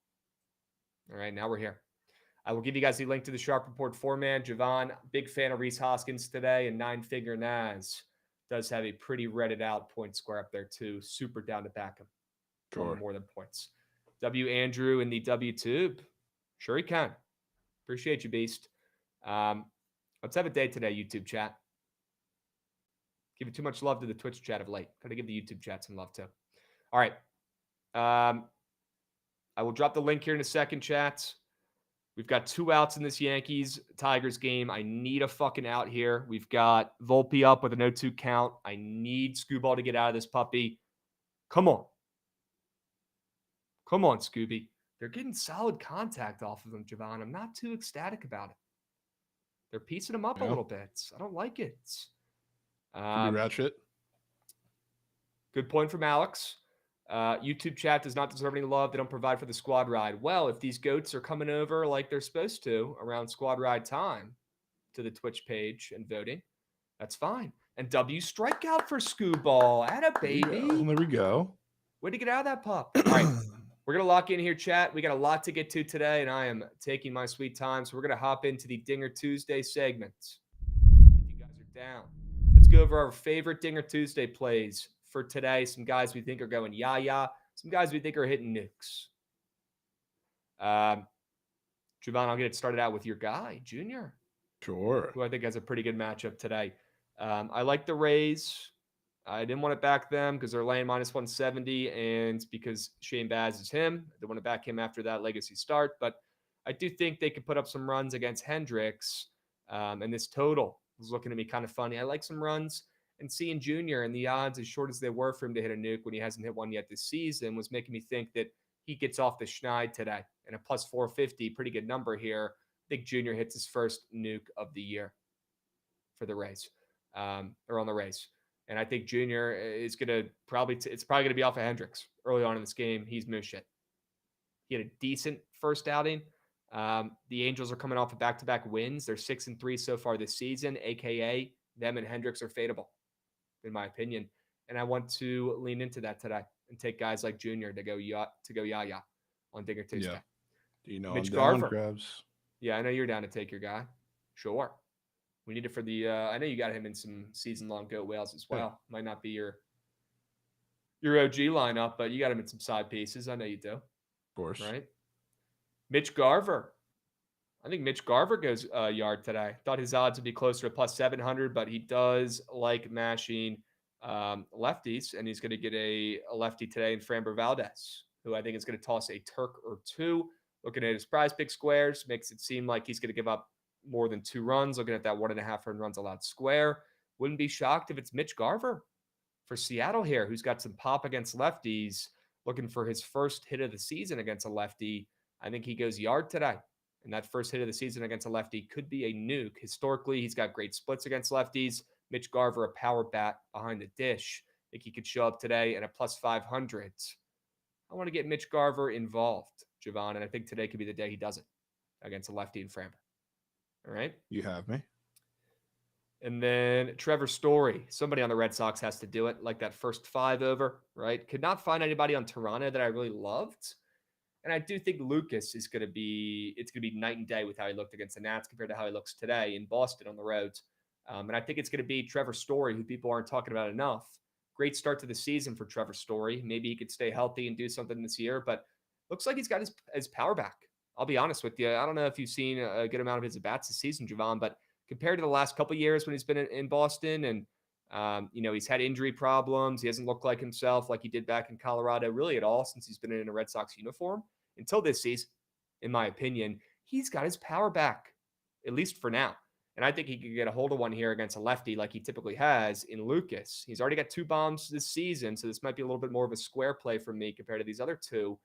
All right, now we're here. I will give you guys the link to the Sharp Report 4-man. Jovan, big fan of Rhys Hoskins today, and 9-finger Nas does have a pretty redded out point square up there too. Super down to back him. Sure. More than points. W. Andrew in the W-tube. Sure he can. Appreciate you, Beast. Let's have a day today, YouTube chat. Giving too much love to the Twitch chat of late. Got to give the YouTube chat some love too. All right. I will drop the link here in a second, chats. We've got 2 outs in this Yankees-Tigers game. I need a fucking out here. We've got Volpe up with a 0-2 count. I need Scooball to get out of this puppy. Come on. Come on, Scooby. They're getting solid contact off of him, Jovan. I'm not too ecstatic about it. They're piecing him up a little bit. I don't like it. Could be ratchet. Good point from Alex. YouTube chat does not deserve any love. They don't provide for the squad ride. Well, if these goats are coming over like they're supposed to around squad ride time to the Twitch page and voting, that's fine. And W strikeout for Scooball. Atta baby. There we go. Way to get out of that pup. All right. We're going to lock in here, chat. We got a lot to get to today, and I am taking my sweet time. So we're going to hop into the Dinger Tuesday segment. If you guys are down, let's go over our favorite Dinger Tuesday plays for today. Some guys we think are going yah-yah. Some guys we think are hitting nukes. Jovan, I'll get it started out with your guy, Junior. Sure. Who I think has a pretty good matchup today. I like the Rays. I didn't want to back them because they're laying minus 170, and because Shane Baz is him. I didn't want to back him after that legacy start, but I do think they could put up some runs against Hendricks, and this total was looking to be kind of funny. I like some runs, and seeing Junior and the odds as short as they were for him to hit a nuke when he hasn't hit one yet this season was making me think that he gets off the schneid today. And a plus 450, pretty good number here. I think Junior hits his first nuke of the year for the Rays, or on the Rays. And I think Junior is going to it's probably going to be off of Hendricks early on in this game. He's moose shit. He had a decent first outing. The Angels are coming off of back-to-back wins. They're 6-3 so far this season, a.k.a. them and Hendricks are fadeable, in my opinion. And I want to lean into that today and take guys like Junior to go yah-yah on Dinger Tuesday. Yeah. Do you know Mitch I'm down, Garver. Krabs? Yeah, I know you're down to take your guy. Sure. We need it for the I know you got him in some season-long goat whales as well. Yeah. Might not be your OG lineup, but you got him in some side pieces. I know you do. Of course. Right? Mitch Garver. I think Mitch Garver goes yard today. Thought his odds would be closer to plus 700, but he does like mashing lefties, and he's going to get a lefty today in Framber Valdez, who I think is going to toss a Turk or two. Looking at his prize pick squares, makes it seem like he's going to give up more than 2 runs. Looking at that 1.5 earned runs allowed square. Wouldn't be shocked if it's Mitch Garver for Seattle here, who's got some pop against lefties, looking for his first hit of the season against a lefty. I think he goes yard today. And that first hit of the season against a lefty could be a nuke. Historically, he's got great splits against lefties. Mitch Garver, a power bat behind the dish. I think he could show up today at a plus 500. I want to get Mitch Garver involved, Jovan, and I think today could be the day he does it against a lefty in Framber. All right? You have me. And then Trevor Story. Somebody on the Red Sox has to do it, like that first 5 over, right? Could not find anybody on Toronto that I really loved. And I do think Lucas is going to be night and day with how he looked against the Nats compared to how he looks today in Boston on the road. And I think it's going to be Trevor Story, who people aren't talking about enough. Great start to the season for Trevor Story. Maybe he could stay healthy and do something this year, but looks like he's got his power back. I'll be honest with you. I don't know if you've seen a good amount of his at-bats this season, Jovan, but compared to the last couple of years when he's been in Boston and, he's had injury problems. He hasn't looked like himself like he did back in Colorado really at all since he's been in a Red Sox uniform. Until this season, in my opinion, he's got his power back, at least for now. And I think he could get a hold of one here against a lefty like he typically has in Lucas. He's already got 2 bombs this season, so this might be a little bit more of a square play for me compared to these other 2.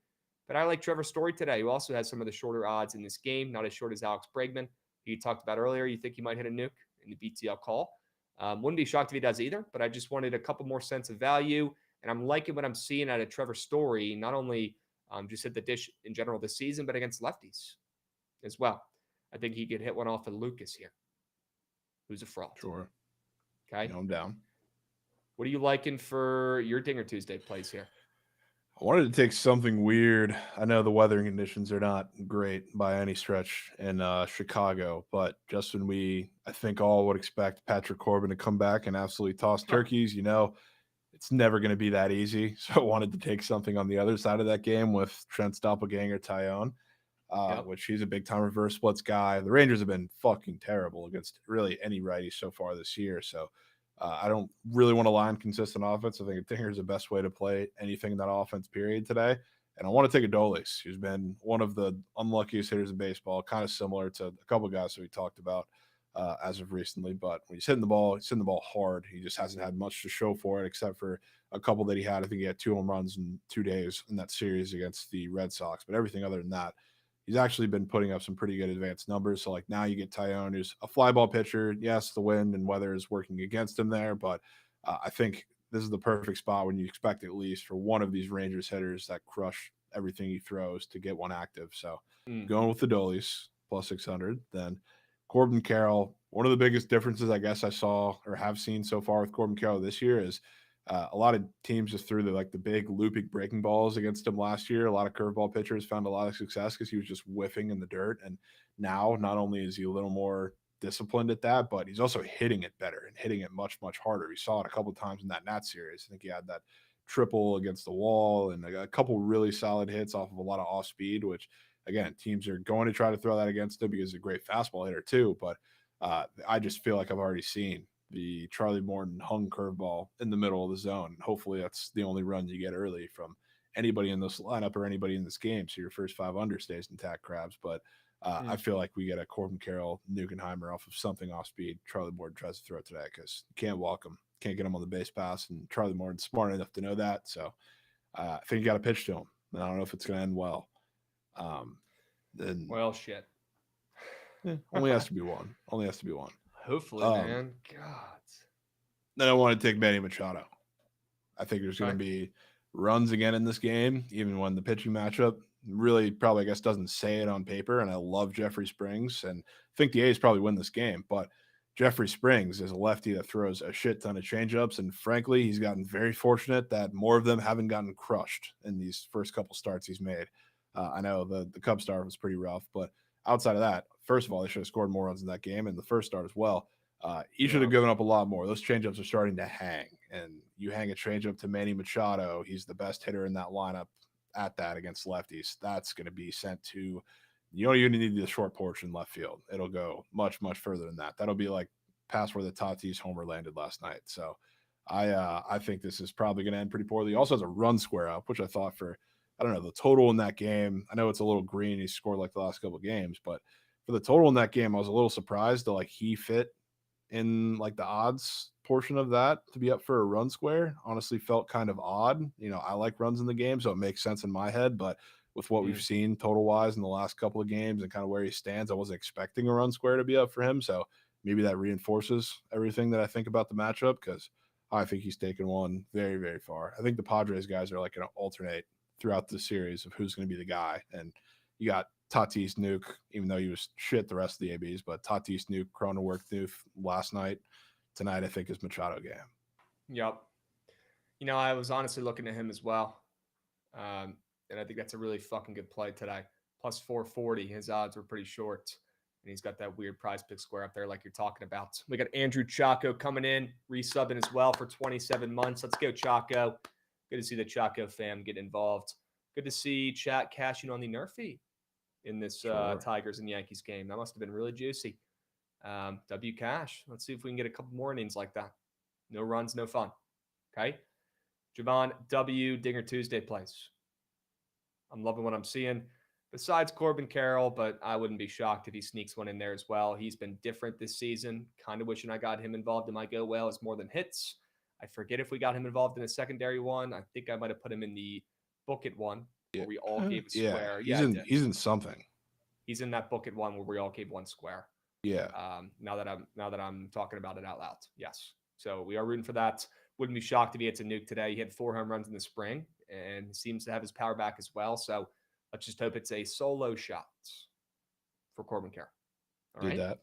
But I like Trevor Story today, who also has some of the shorter odds in this game, not as short as Alex Bregman, who you talked about earlier. You think he might hit a nuke in the BTL call. Wouldn't be shocked if he does either, but I just wanted a couple more cents of value. And I'm liking what I'm seeing out of Trevor Story, not only just hit the dish in general this season, but against lefties as well. I think he could hit one off of Lucas here, who's a fraud. Sure. Okay. No, I'm down. What are you liking for your Dinger Tuesday plays here? I wanted to take something weird. I know the weather conditions are not great by any stretch in Chicago, but just when I think all would expect Patrick Corbin to come back and absolutely toss turkeys, it's never going to be that easy. So I wanted to take something on the other side of that game with Trent's doppelganger, Tyone, which he's a big-time reverse splits guy. The Rangers have been fucking terrible against really any righty so far this year. So I don't really want to line consistent offense. I think a dinger is the best way to play anything in that offense period today. And I want to take Adolis, who's been one of the unluckiest hitters in baseball, kind of similar to a couple of guys that we talked about as of recently. But when he's hitting the ball hard. He just hasn't had much to show for it, except for a couple that he had. I think he had 2 home runs in 2 days in that series against the Red Sox. But everything other than that, he's actually been putting up some pretty good advanced numbers. So like now you get Tyone, who's a fly ball pitcher. Yes, the wind and weather is working against him there, but I think this is the perfect spot when you expect at least for one of these Rangers hitters that crush everything he throws to get one active. So going with the Doleys plus 600, then Corbin Carroll. One of the biggest differences I guess I saw or have seen so far with Corbin Carroll this year is a lot of teams just threw the big looping breaking balls against him last year. A lot of curveball pitchers found a lot of success because he was just whiffing in the dirt. And now not only is he a little more disciplined at that, but he's also hitting it better and hitting it much, much harder. We saw it a couple of times in that Nats series. I think he had that triple against the wall and a couple really solid hits off of a lot of off speed, which again, teams are going to try to throw that against him because he's a great fastball hitter too. But I just feel like I've already seen the Charlie Morton hung curveball in the middle of the zone. Hopefully that's the only run you get early from anybody in this lineup or anybody in this game. So your first 5 under stays intact, Krabs. But I feel like we get a Corbin Carroll, Nugenheimer off of something off speed. Charlie Morton tries to throw it today because you can't walk him, can't get him on the base pass. And Charlie Morton's smart enough to know that. So I think you got to pitch to him. And I don't know if it's going to end well. Then Well, shit. only has to be one. Only has to be one. Hopefully, man. God. Then I want to take Manny Machado. I think there's going to be runs again in this game, even when the pitching matchup really probably, I guess, doesn't say it on paper. And I love Jeffrey Springs, and I think the A's probably win this game. But Jeffrey Springs is a lefty that throws a shit ton of changeups, and frankly, he's gotten very fortunate that more of them haven't gotten crushed in these first couple starts he's made. I know the Cubs start was pretty rough, but outside of that, first of all, they should have scored more runs in that game, and the first start as well. He should have given up a lot more. Those changeups are starting to hang, and you hang a changeup to Manny Machado. He's the best hitter in that lineup at that against lefties. That's going to be sent to, you don't even need the short porch in left field. It'll go much, much further than that. That'll be like past where the Tatis homer landed last night. So I think this is probably going to end pretty poorly. He also has a run square up, which I thought for, I don't know, the total in that game. I know it's a little green. He scored like the last couple of games, but for the total in that game, I was a little surprised to he fit in like the odds portion of that to be up for a run square. Honestly felt kind of odd. I like runs in the game, so it makes sense in my head, but with what we've seen total wise in the last couple of games and kind of where he stands, I wasn't expecting a run square to be up for him. So maybe that reinforces everything that I think about the matchup, because I think he's taken one very, very far. I think the Padres guys are like going to alternate throughout the series of who's going to be the guy. And you got Tatis, Nuke, even though he was shit the rest of the ABs, but Tatis, Nuke, Cronenworth, Nuke last night. Tonight, I think, is Machado game. Yep. I was honestly looking at him as well. And I think that's a really fucking good play today. Plus 440. His odds were pretty short. And he's got that weird prize pick square up there like you're talking about. We got Andrew Chaco coming in, resubbing as well for 27 months. Let's go, Chaco. Good to see the Chaco fam get involved. Good to see chat cashing on the Nerfy in this Tigers and Yankees game. That must have been really juicy. W cash. Let's see if we can get a couple more innings like that. No runs, no fun. Okay. Jovan W. Dinger Tuesday plays. I'm loving what I'm seeing. Besides Corbin Carroll, but I wouldn't be shocked if he sneaks one in there as well. He's been different this season. Kind of wishing I got him involved in my go well as more than hits. I forget if we got him involved in a secondary one. I think I might have put him in the Bookit one where we all gave a square. He's in something. He's in that Bookit one where we all gave one square. Yeah. Now that I'm talking about it out loud. Yes. So we are rooting for that. Wouldn't be shocked if he hits a nuke today. He had 4 home runs in the spring and seems to have his power back as well. So let's just hope it's a solo shot for Corbin Carroll. All right. That.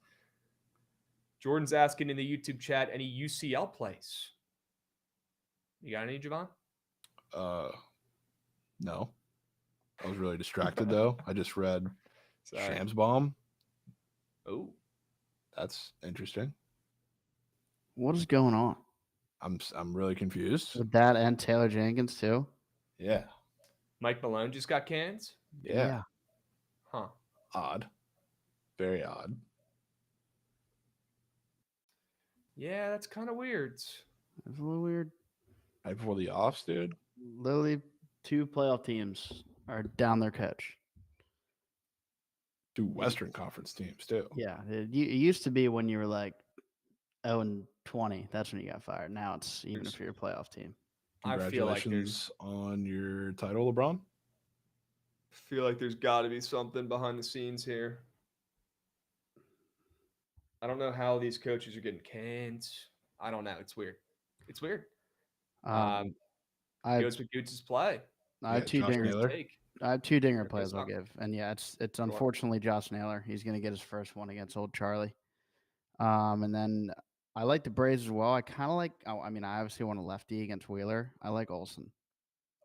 Jordan's asking in the YouTube chat, any UCL plays? You got any, Jovan? No. I was really distracted though. I just read Shams Bomb. Oh, that's interesting. What is going on? I'm really confused. With that and Taylor Jenkins too? Yeah. Mike Malone just got cans? Yeah. Huh. Odd. Very odd. Yeah, that's kind of weird. It's a little weird. Right before the offs, dude. Literally 2 playoff teams are down their coach. 2 Western Conference teams too. Yeah. It used to be when you were like 0-20. That's when you got fired. Now it's even if you're a playoff team. I feel like there's on your title, LeBron. feel like there's got to be something behind the scenes here. I don't know how these coaches are getting canned. I don't know. It's weird. It's weird. I Goes with Goots' play. I have two Josh dingers. Naylor. I have two dinger Here plays goes I'll Huck. give, and yeah, it's unfortunately Josh Naylor. He's going to get his first one against old Charlie. And then I like the Braves as well. I kind of like. I mean, I obviously want a lefty against Wheeler. I like Olsen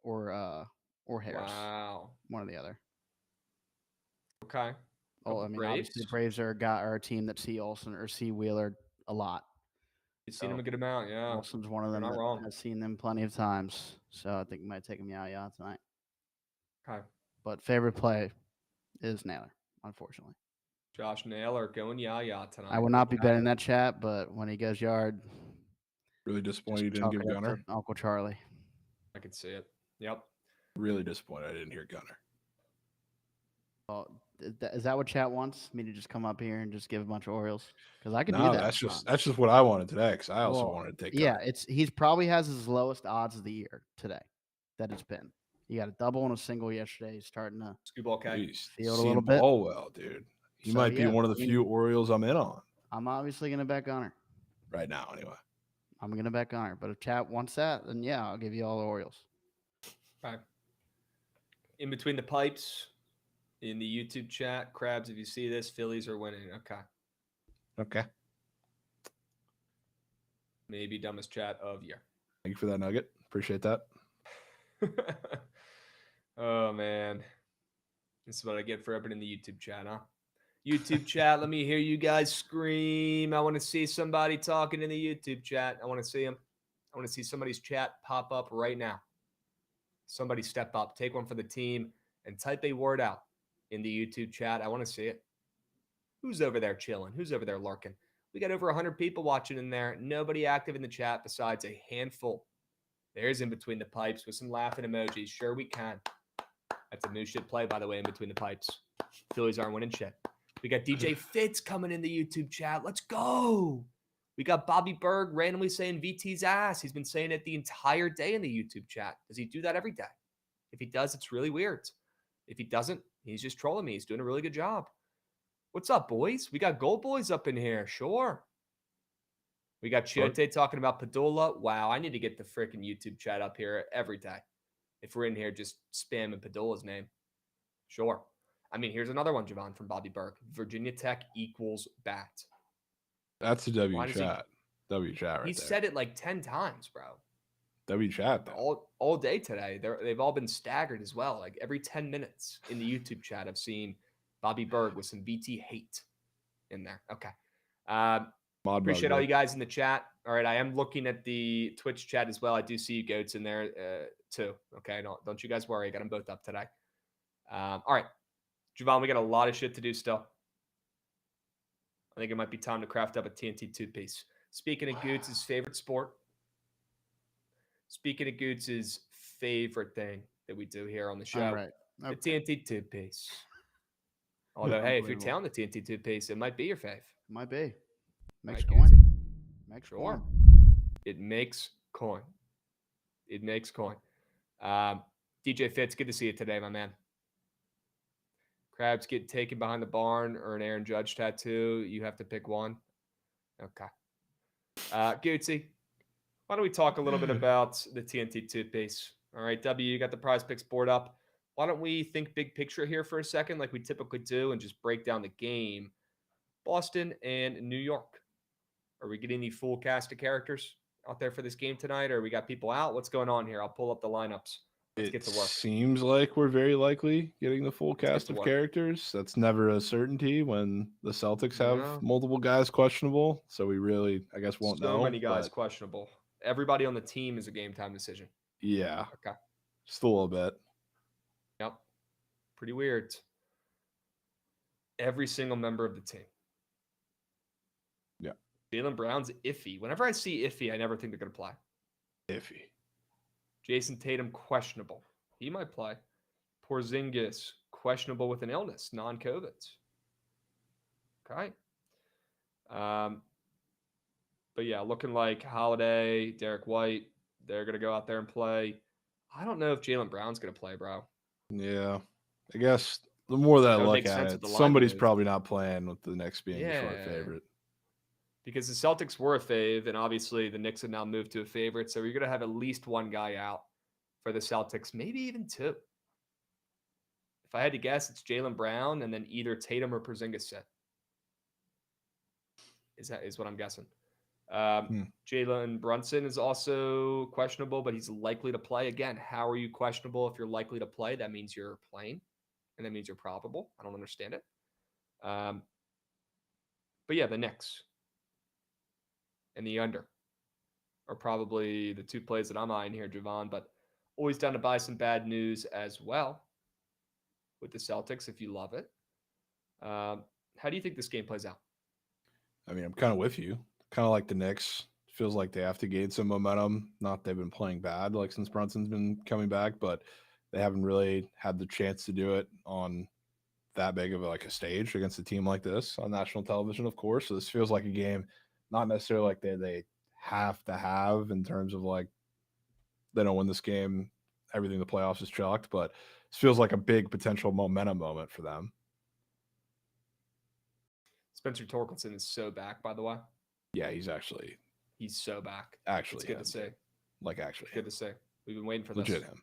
or Harris. Wow. One or the other. Okay. Oh, I mean, obviously the Braves are a team that see Olsen or see Wheeler a lot. You've seen him a good amount, yeah. Olsen's one of them You're not that wrong. has seen them plenty of times. So I think we might take him yeah tonight. Okay. But favorite play is Naylor, unfortunately. Josh Naylor going yeah tonight. I will not be betting that chat, but when he goes yard, Really disappointed you just didn't chalk give it up Gunner. to Uncle Charlie. I could see it. Yep. Really disappointed I didn't hear Gunner. Well, is that what chat wants? Me to just come up here and just give a bunch of Orioles? Because I could do No, that. that's just what I wanted today. Because I also Well, wanted to take. Yeah, Gunner. he's probably has his lowest odds of the year today. That it's been. He got a double and a single yesterday. He's starting to Screwball K. He's field a seen little bit. ball well, dude. He So, might be yeah, one of the I mean- few Orioles I'm in on I'm obviously gonna bet Gunner. right now. Anyway, I'm gonna bet Gunner. But if chat wants that, then yeah, I'll give you all the Orioles. Okay. In between the pipes, in the YouTube chat, Krabs, if you see this, Phillies are winning. Okay. Maybe dumbest chat of year. Thank you for that nugget. Appreciate that. Oh, man. This is what I get for opening the YouTube chat, huh? YouTube chat, let me hear you guys scream. I want to see somebody talking in the YouTube chat. I want to see them. I want to see somebody's chat pop up right now. Somebody step up, take one for the team, and type a word out in the YouTube chat. I want to see it. Who's over there chilling? Who's over there lurking? We got over 100 people watching in there. Nobody active in the chat besides a handful. There's in between the pipes with some laughing emojis. Sure we can. That's a new shit play, by the way, in between the pipes. Phillies aren't winning shit. We got DJ Fitz coming in the YouTube chat. Let's go. We got Bobby Berg randomly saying VT's ass. He's been saying it the entire day in the YouTube chat. Does he do that every day? If he does, it's really weird. If he doesn't, he's just trolling me. He's doing a really good job. What's up, boys? We got Gold Boys up in here. Sure. We got Chiote talking about Padula. Wow, I need to get the freaking YouTube chat up here every day. If we're in here just spamming Padula's name. Sure. I mean, here's another one, Jovan, from Bobby Burke. Virginia Tech equals bat. That's a W chat. W chat right He there. said it like 10 times, bro. W chat. All day today. They've all been staggered as well. Like every 10 minutes in the YouTube chat, I've seen Bobby Berg with some BT hate in there. Okay. Appreciate all you guys in the chat. All right. I am looking at the Twitch chat as well. I do see you goats in there too. Okay. Don't you guys worry. I got them both up today. All right. Jovan, we got a lot of shit to do still. I think it might be time to craft up a TNT toothpaste. Speaking of Goots' favorite sport. Speaking of Goots' favorite thing that we do here on the show. All right. Okay. The TNT toothpaste. Although, hey, if you're telling the TNT toothpaste, it might be your fave. Might be. Makes Right, coin. Gootsy? Makes Sure. coin. It makes coin. It makes coin. DJ Fitz, good to see you today, my man. Krabs get taken behind the barn or an Aaron Judge tattoo. You have to pick one. Okay. Gootsy, why don't we talk a little bit about the TNT toothpaste? All right, W, you got the prize picks board up. Why don't we think big picture here for a second like we typically do and just break down the game? Boston and New York. Are we getting the full cast of characters out there for this game tonight, or we got people out? What's going on here? I'll pull up the lineups. Let's get to work. Seems like we're very likely getting the full cast of characters. That's never a certainty when the Celtics have multiple guys questionable. So we really, I guess, won't know. So many guys questionable. Everybody on the team is a game time decision. Yeah. Okay. Just a little bit. Yep. Pretty weird. Every single member of the team. Yeah. Jaylen Brown's iffy. Whenever I see iffy, I never think they're going to play. Iffy. Jason Tatum, questionable. He might play. Porzingis, questionable with an illness, non-COVID. Okay. But yeah, looking like Holiday, Derek White, they're going to go out there and play. I don't know if Jaylen Brown's going to play, bro. Yeah. I guess the more that I That would look make at sense it, with the line somebody's move. probably not playing with the Knicks being the short Yeah. favorite. Because the Celtics were a fave, and obviously the Knicks have now moved to a favorite. So you're going to have at least one guy out for the Celtics, maybe even two. If I had to guess, it's Jaylen Brown and then either Tatum or Porzingis sit. Is what I'm guessing. Jalen Brunson is also questionable, but he's likely to play. Again, how are you questionable if you're likely to play? That means you're playing, and that means you're probable. I don't understand it. But yeah, the Knicks and the under are probably the two plays that I'm eyeing here, Jovan, but always down to buy some bad news as well with the Celtics if you love it. How do you think this game plays out? I mean, I'm kind of with you. Kind of like the Knicks. Feels like they have to gain some momentum. Not they've been playing bad like since Brunson's been coming back, but they haven't really had the chance to do it on that big of a stage against a team like this on national television, of course. So this feels like a game, not necessarily like they have to have in terms of like they don't win this game, everything in the playoffs is chalked, but this feels like a big potential momentum moment for them. Spencer Torkelson is so back, by the way. Yeah, he's so back. Actually, it's good to see. Actually, good to see. We've been waiting for legit this. Him.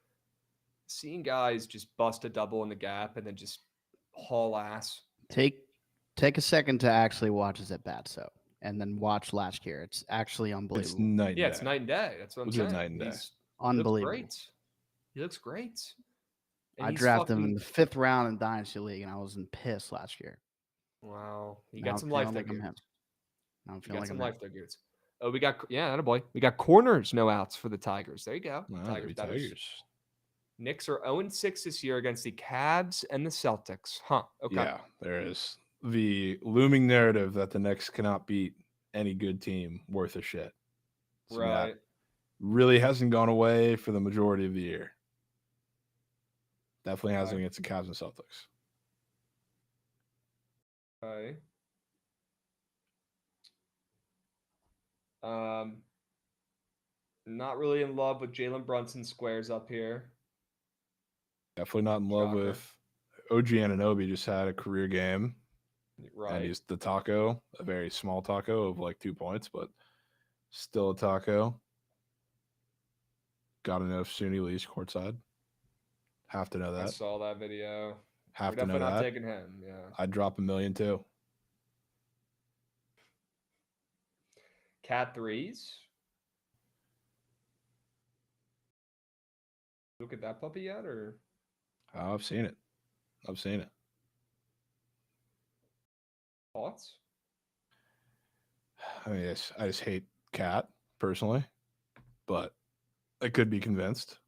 Seeing guys just bust a double in the gap and then just haul ass. Take a second to actually watch his at bat, and then watch last year. It's actually unbelievable. It's night and day. It's night and day. That's what I'm saying. Night and day. Unbelievable. He looks great. And I drafted him in the 5th round in Dynasty League, and I was pissed last year. Wow. You Now got some I'm life feeling there, like I'm Goods. him. Now I'm You feeling got like some I'm him. life there, Goods. Oh, we got corners, no outs for the Tigers. There you go. Wow, Tigers. Knicks are 0-6 this year against the Krabs and the Celtics. Huh. Okay. Yeah, there is the looming narrative that the Knicks cannot beat any good team worth a shit. So Right. that really hasn't gone away for the majority of the year. Definitely hasn't against the Cavs and Celtics. Okay. Not really in love with Jalen Brunson squares up here. Definitely not in love with OG Anunoby. Just had a career game. Right. And he's the taco, a very small taco of like 2 points, but still a taco. Got to know if Suni leaves courtside. Have to know that. I saw that video. Have We're to know definitely that. not taking him. Yeah. I'd drop $1 million too. Cat threes. Look at that puppy yet, or? Oh, I've seen it. Thoughts? I mean, I just hate Cat personally, but I could be convinced.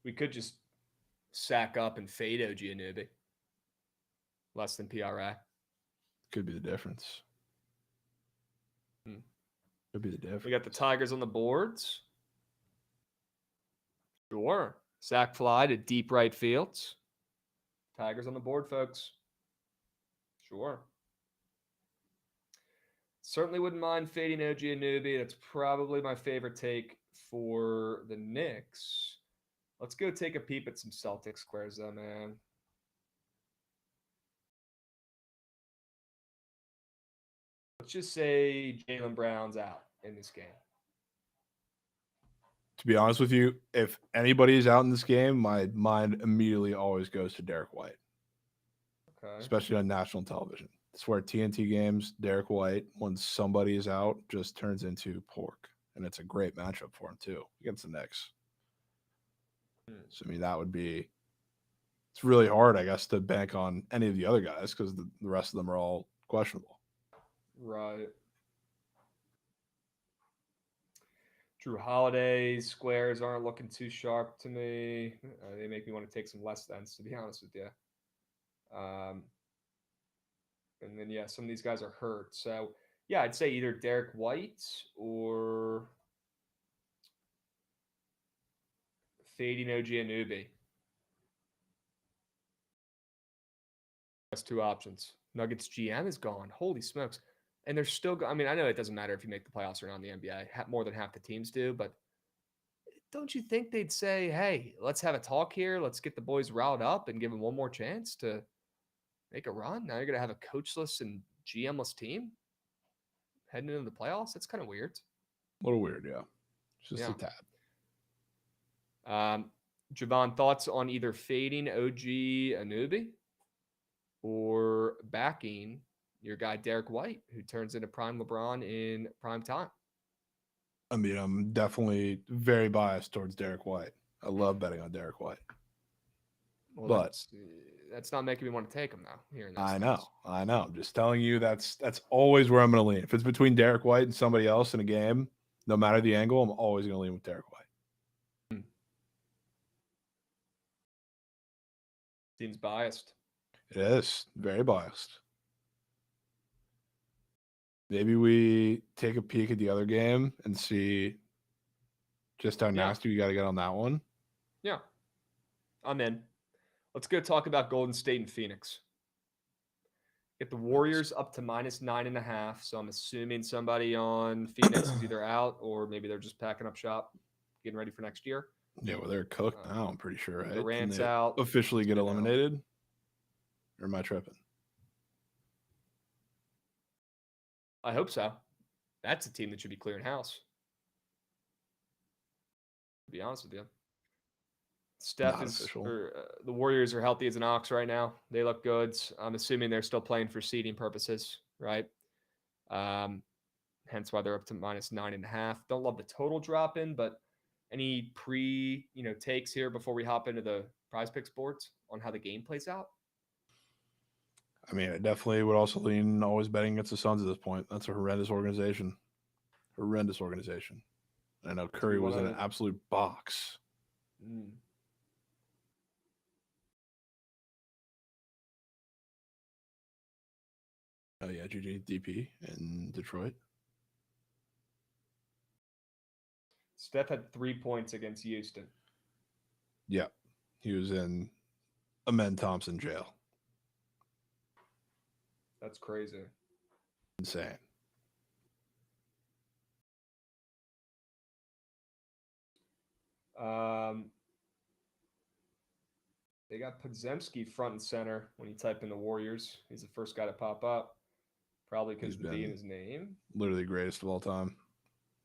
We could just sack up and fade OG Anunoby. Less than PRA. Could be the difference. Could be the difference. We got the Tigers on the boards. Sure. Sack fly to deep right fields. Tigers on the board, folks. Sure. Certainly wouldn't mind fading OG Anunoby. That's probably my favorite take for the Knicks. Let's go take a peep at some Celtic squares, though, man. Let's just say Jaylen Brown's out in this game. To be honest with you, if anybody's out in this game, my mind immediately always goes to Derek White. Okay. Especially on national television. It's where TNT games, Derek White, when somebody is out, just turns into pork. And it's a great matchup for him, too, against the Knicks. So, I mean, that would be – it's really hard, I guess, to bank on any of the other guys because the rest of them are all questionable. Right. Drew Holiday squares aren't looking too sharp to me. They make me want to take some less thens, to be honest with you. And then, yeah, some of these guys are hurt. So, yeah, I'd say either Derek White or fading OG Anunoby. That's two options. Nuggets GM is gone. Holy smokes. And they're still I mean, I know it doesn't matter if you make the playoffs or not in the NBA. More than half the teams do, but don't you think they'd say, hey, let's have a talk here. Let's get the boys riled up and give them one more chance to make a run? Now you're going to have a coachless and GMless team heading into the playoffs. That's kind of weird. A little weird, yeah. It's just a tad. Jovan, thoughts on either fading OG Anunoby or backing your guy Derek White, who turns into prime LeBron in prime time? I mean, I'm definitely very biased towards Derek White. I love betting on Derek White. Well, but that's not making me want to take him now. Here in I know. I'm just telling you that's always where I'm going to lean. If it's between Derek White and somebody else in a game, no matter the angle, I'm always going to lean with Derek White. Seems biased. It is very biased. Maybe we take a peek at the other game and see just how nasty we got to get on that one. Yeah, I'm in. Let's go talk about Golden State and Phoenix. Get the Warriors up to -9.5. So I'm assuming somebody on Phoenix is either out or maybe they're just packing up shop, getting ready for next year. Yeah, well, they're cooked now, I'm pretty sure, right? Durant's out. Officially get eliminated? Or am I tripping? I hope so. That's a team that should be clearing house. To be honest with you. Steph is, the Warriors are healthy as an ox right now. They look good. I'm assuming they're still playing for seeding purposes, right? Hence why they're up to -9.5. Don't love the total drop in, but any takes here before we hop into the Prize Picks boards on how the game plays out? I mean, I definitely would also lean always betting against the Suns at this point. That's a horrendous organization. I know Curry was in an absolute box. Oh, yeah, DP in Detroit. Steph had 3 points against Houston. Yeah, he was in Amen Thompson jail. That's crazy. Insane. They got Podziemski front and center when you type in the Warriors. He's the first guy to pop up. Probably because of the B in his name. Literally greatest of all time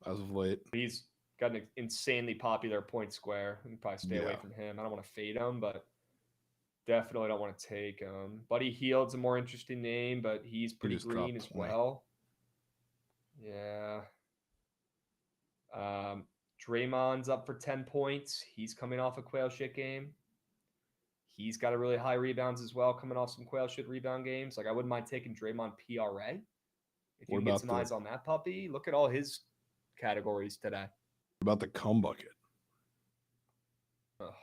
as of late. He's got an insanely popular point square. You can probably stay away from him. I don't want to fade him, but definitely don't want to take him. Buddy Hield's a more interesting name, but he's pretty green as well. Yeah. Draymond's up for 10 points. He's coming off a quail shit game. He's got a really high rebounds as well, coming off some quail shit rebound games. Like, I wouldn't mind taking Draymond PRA. If you can get some eyes on that puppy, look at all his categories today. What about the cum bucket? Ugh.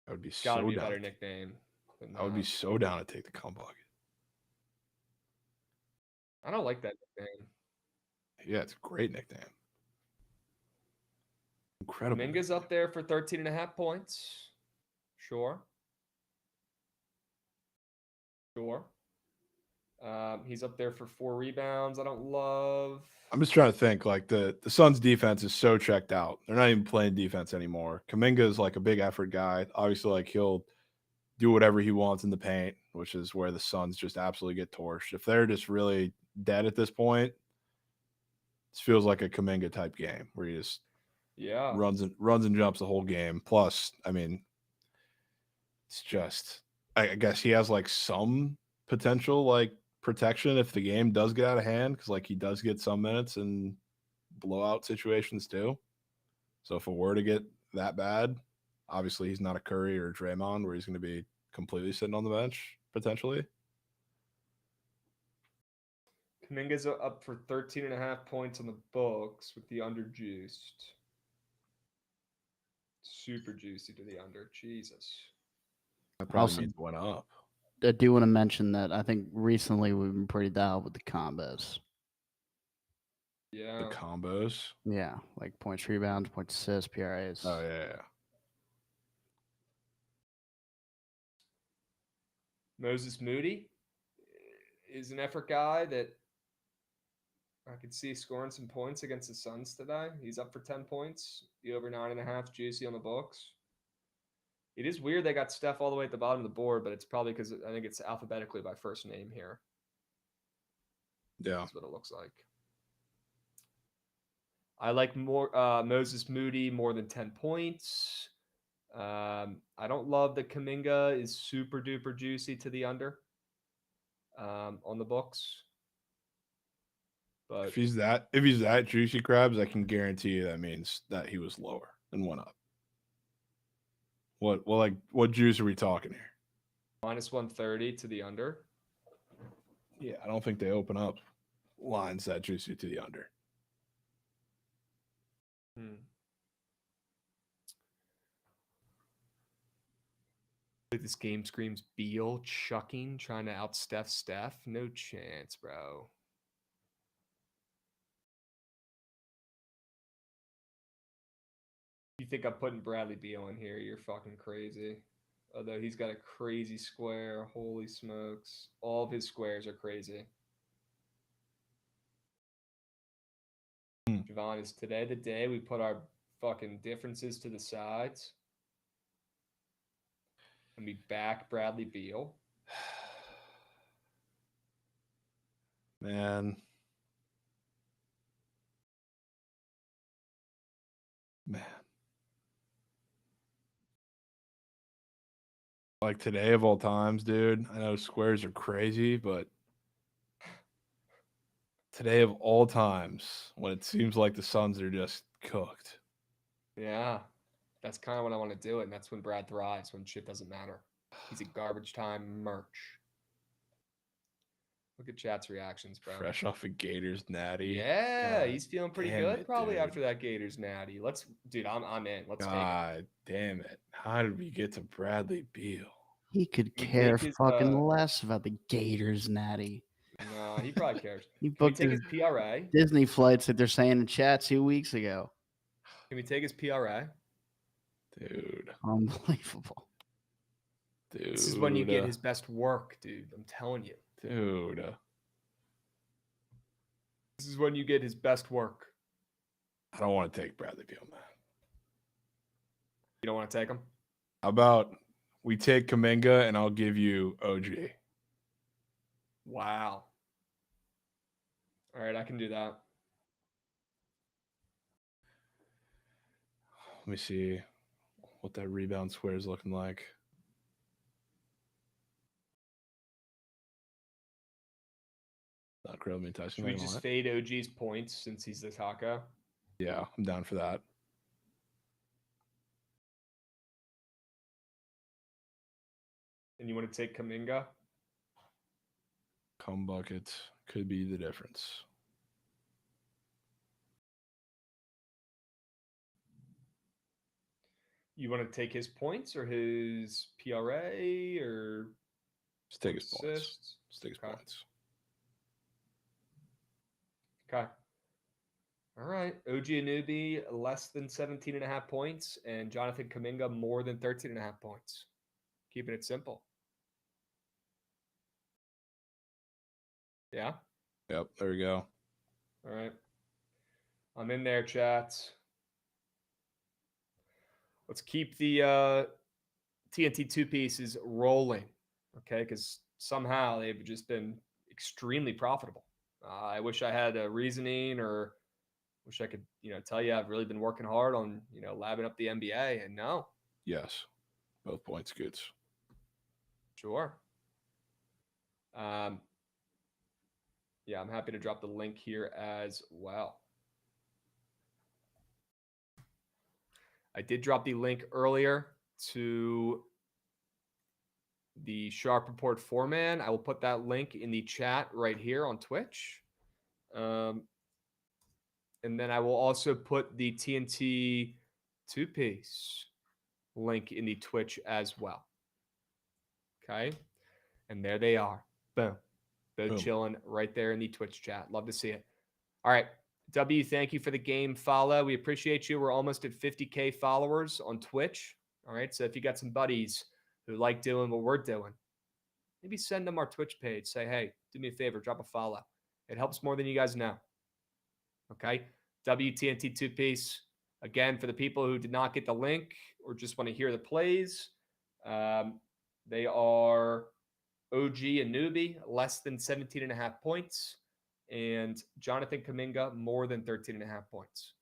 I would be Gotta so be a down. better nickname. I would be so down to take the cum bucket. I don't like that nickname. Yeah, it's a great nickname. Incredible. Kuminga's up there for 13.5 points. Sure. He's up there for 4 rebounds. I don't love. I'm just trying to think. Like the Suns' defense is so checked out. They're not even playing defense anymore. Kuminga is like a big effort guy. Obviously, like he'll do whatever he wants in the paint, which is where the Suns just absolutely get torched. If they're just really dead at this point, this feels like a Kuminga type game where he just runs and jumps the whole game. Plus, I mean, it's just I guess he has like some potential like protection if the game does get out of hand, because like he does get some minutes in blowout situations too. So if it were to get that bad, obviously he's not a Curry or Draymond where he's going to be completely sitting on the bench potentially. Kuminga's up for 13.5 points on the books with the under juiced. Super juicy to the under. Jesus. That probably means went up. I do want to mention that I think recently we've been pretty dialed with the combos. Yeah. The combos? Yeah, like points, rebounds, points, assists, PRAs. Oh, yeah. Moses Moody is an effort guy that I could see scoring some points against the Suns today. He's up for 10 points. The over 9.5 juicy on the books. It is weird they got Steph all the way at the bottom of the board, but it's probably because I think it's alphabetically by first name here. Yeah. That's what it looks like. I like more Moses Moody more than 10 points. I don't love that Kuminga is super duper juicy to the under on the books. But if he's that juicy, Krabs, I can guarantee you that means that he was lower and went up. What juice are we talking here? minus 130 to the under. Yeah, I don't think they open up lines that juicy to the under. This game screams Beal chucking, trying to out Steph. No chance, bro. You think I'm putting Bradley Beal in here? You're fucking crazy. Although he's got a crazy square. Holy smokes. All of his squares are crazy. Jovan, is today the day we put our fucking differences to the sides and we back Bradley Beal? Man. Like today of all times, dude. I know squares are crazy, but today of all times, when it seems like the Suns are just cooked. Yeah. That's kind of when I want to do it, and that's when Brad thrives, when shit doesn't matter. He's a garbage time merch. Look at chat's reactions, bro. Fresh off a Gators natty. Yeah, God he's feeling pretty damn good it, probably dude. after that Gators natty. Dude, I'm in. Let's take it. God damn it. How did we get to Bradley Beal? He could We care take his, fucking less about the Gators, Natty. No, he probably cares. He Can we booked take his his PRA? Disney flights that they're saying in chat 2 weeks ago. Can we take his PRA? Dude. Unbelievable. Dude. This is when you get his best work, dude. I'm telling you. Dude. This is when you get his best work. I don't want to take Bradley Beal, man. You don't want to take him? How about we take Kuminga and I'll give you OG? Wow. All right, I can do that. Let me see what that rebound square is looking like. Not really enticing. Should we just fade OG's points since he's the taco? Yeah, I'm down for that. And you want to take Kuminga? Come bucket could be the difference. You want to take his points or his PRA or Let's take his points. assists? Let's take his Okay. points. Okay. All right. OG Anunoby less than 17.5 points and Jonathan Kuminga more than 13.5 points. Keeping it simple. Yeah? Yep, there we go. All right. I'm in there, chat. Let's keep the TNT two pieces rolling, okay? Because somehow they've just been extremely profitable. I wish I had a reasoning or wish I could, tell you I've really been working hard on, labbing up the NBA. And no. Yes, both points goods. Sure. Yeah, I'm happy to drop the link here as well. I did drop the link earlier to the Sharp Report 4-man. I will put that link in the chat right here on Twitch. And then I will also put the TNT two-piece link in the Twitch as well. Okay. And there they are. Boom. Boom. Chilling right there in the Twitch chat. Love to see it. All right. W, thank you for the game follow. We appreciate you. We're almost at 50K followers on Twitch. All right. So if you got some buddies who like doing what we're doing, maybe send them our Twitch page. Say, hey, do me a favor, drop a follow. It helps more than you guys know. Okay. WTNT two-piece. Again, for the people who did not get the link or just want to hear the plays, they are OG and newbie, less than 17.5 points, and Jonathan Kuminga, more than 13.5 points.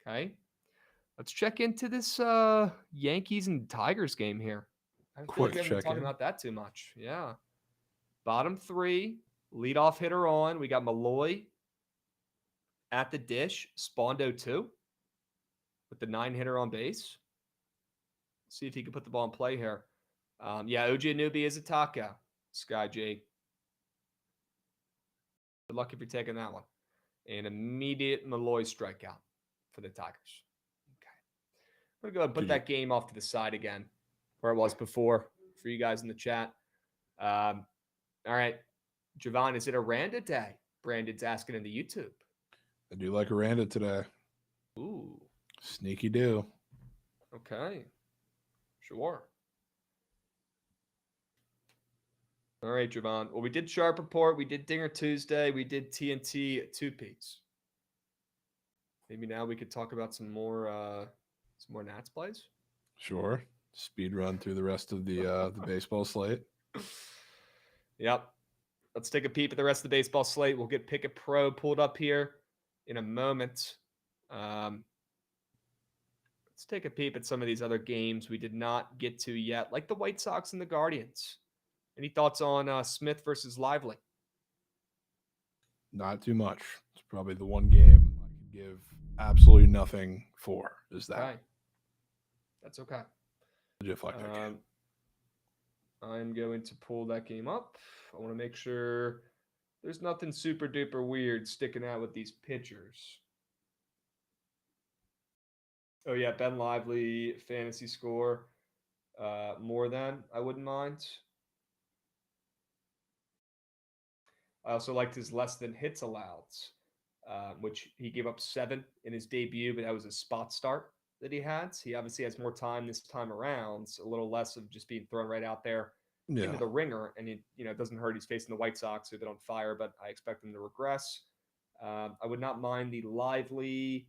Okay. Let's check into this Yankees and Tigers game here. I feel like we haven't been talking about that too much. Yeah. Bottom three, leadoff hitter on. We got Malloy at the dish, Spondo 2 with the 9-hitter on base. See if he can put the ball in play here. Yeah, OG Anunoby is a taco, Sky G. Good luck if you're taking that one. An immediate Malloy strikeout for the Tigers. Okay. I'm going to go ahead and put that game off to the side again, where it was before, for you guys in the chat. All right. Jovan, is it a Randa day? Brandon's asking in the YouTube. I do like a Randa today. Ooh. Sneaky do. Okay. Sure. All right, Jovan. Well, we did Sharp Report. We did Dinger Tuesday. We did TNT two-piece. Maybe now we could talk about some more Nats plays. Sure. Speed run through the rest of the baseball slate. Yep. Let's take a peep at the rest of the baseball slate. We'll get Pickett Pro pulled up here in a moment. Let's take a peep at some of these other games we did not get to yet, like the White Sox and the Guardians. Any thoughts on Smith versus Lively? Not too much. It's probably the one game I could give absolutely nothing for. Is that? Okay. That's okay. I'm going to pull that game up. I want to make sure there's nothing super duper weird sticking out with these pitchers. Oh, yeah, Ben Lively fantasy score more than I wouldn't mind. I also liked his less than hits allowed, which he gave up 7 in his debut, but that was a spot start that he had. So he obviously has more time this time around, so a little less of just being thrown right out there into the ringer. And it doesn't hurt. He's facing the White Sox, who they don't fire, but I expect them to regress. I would not mind the Lively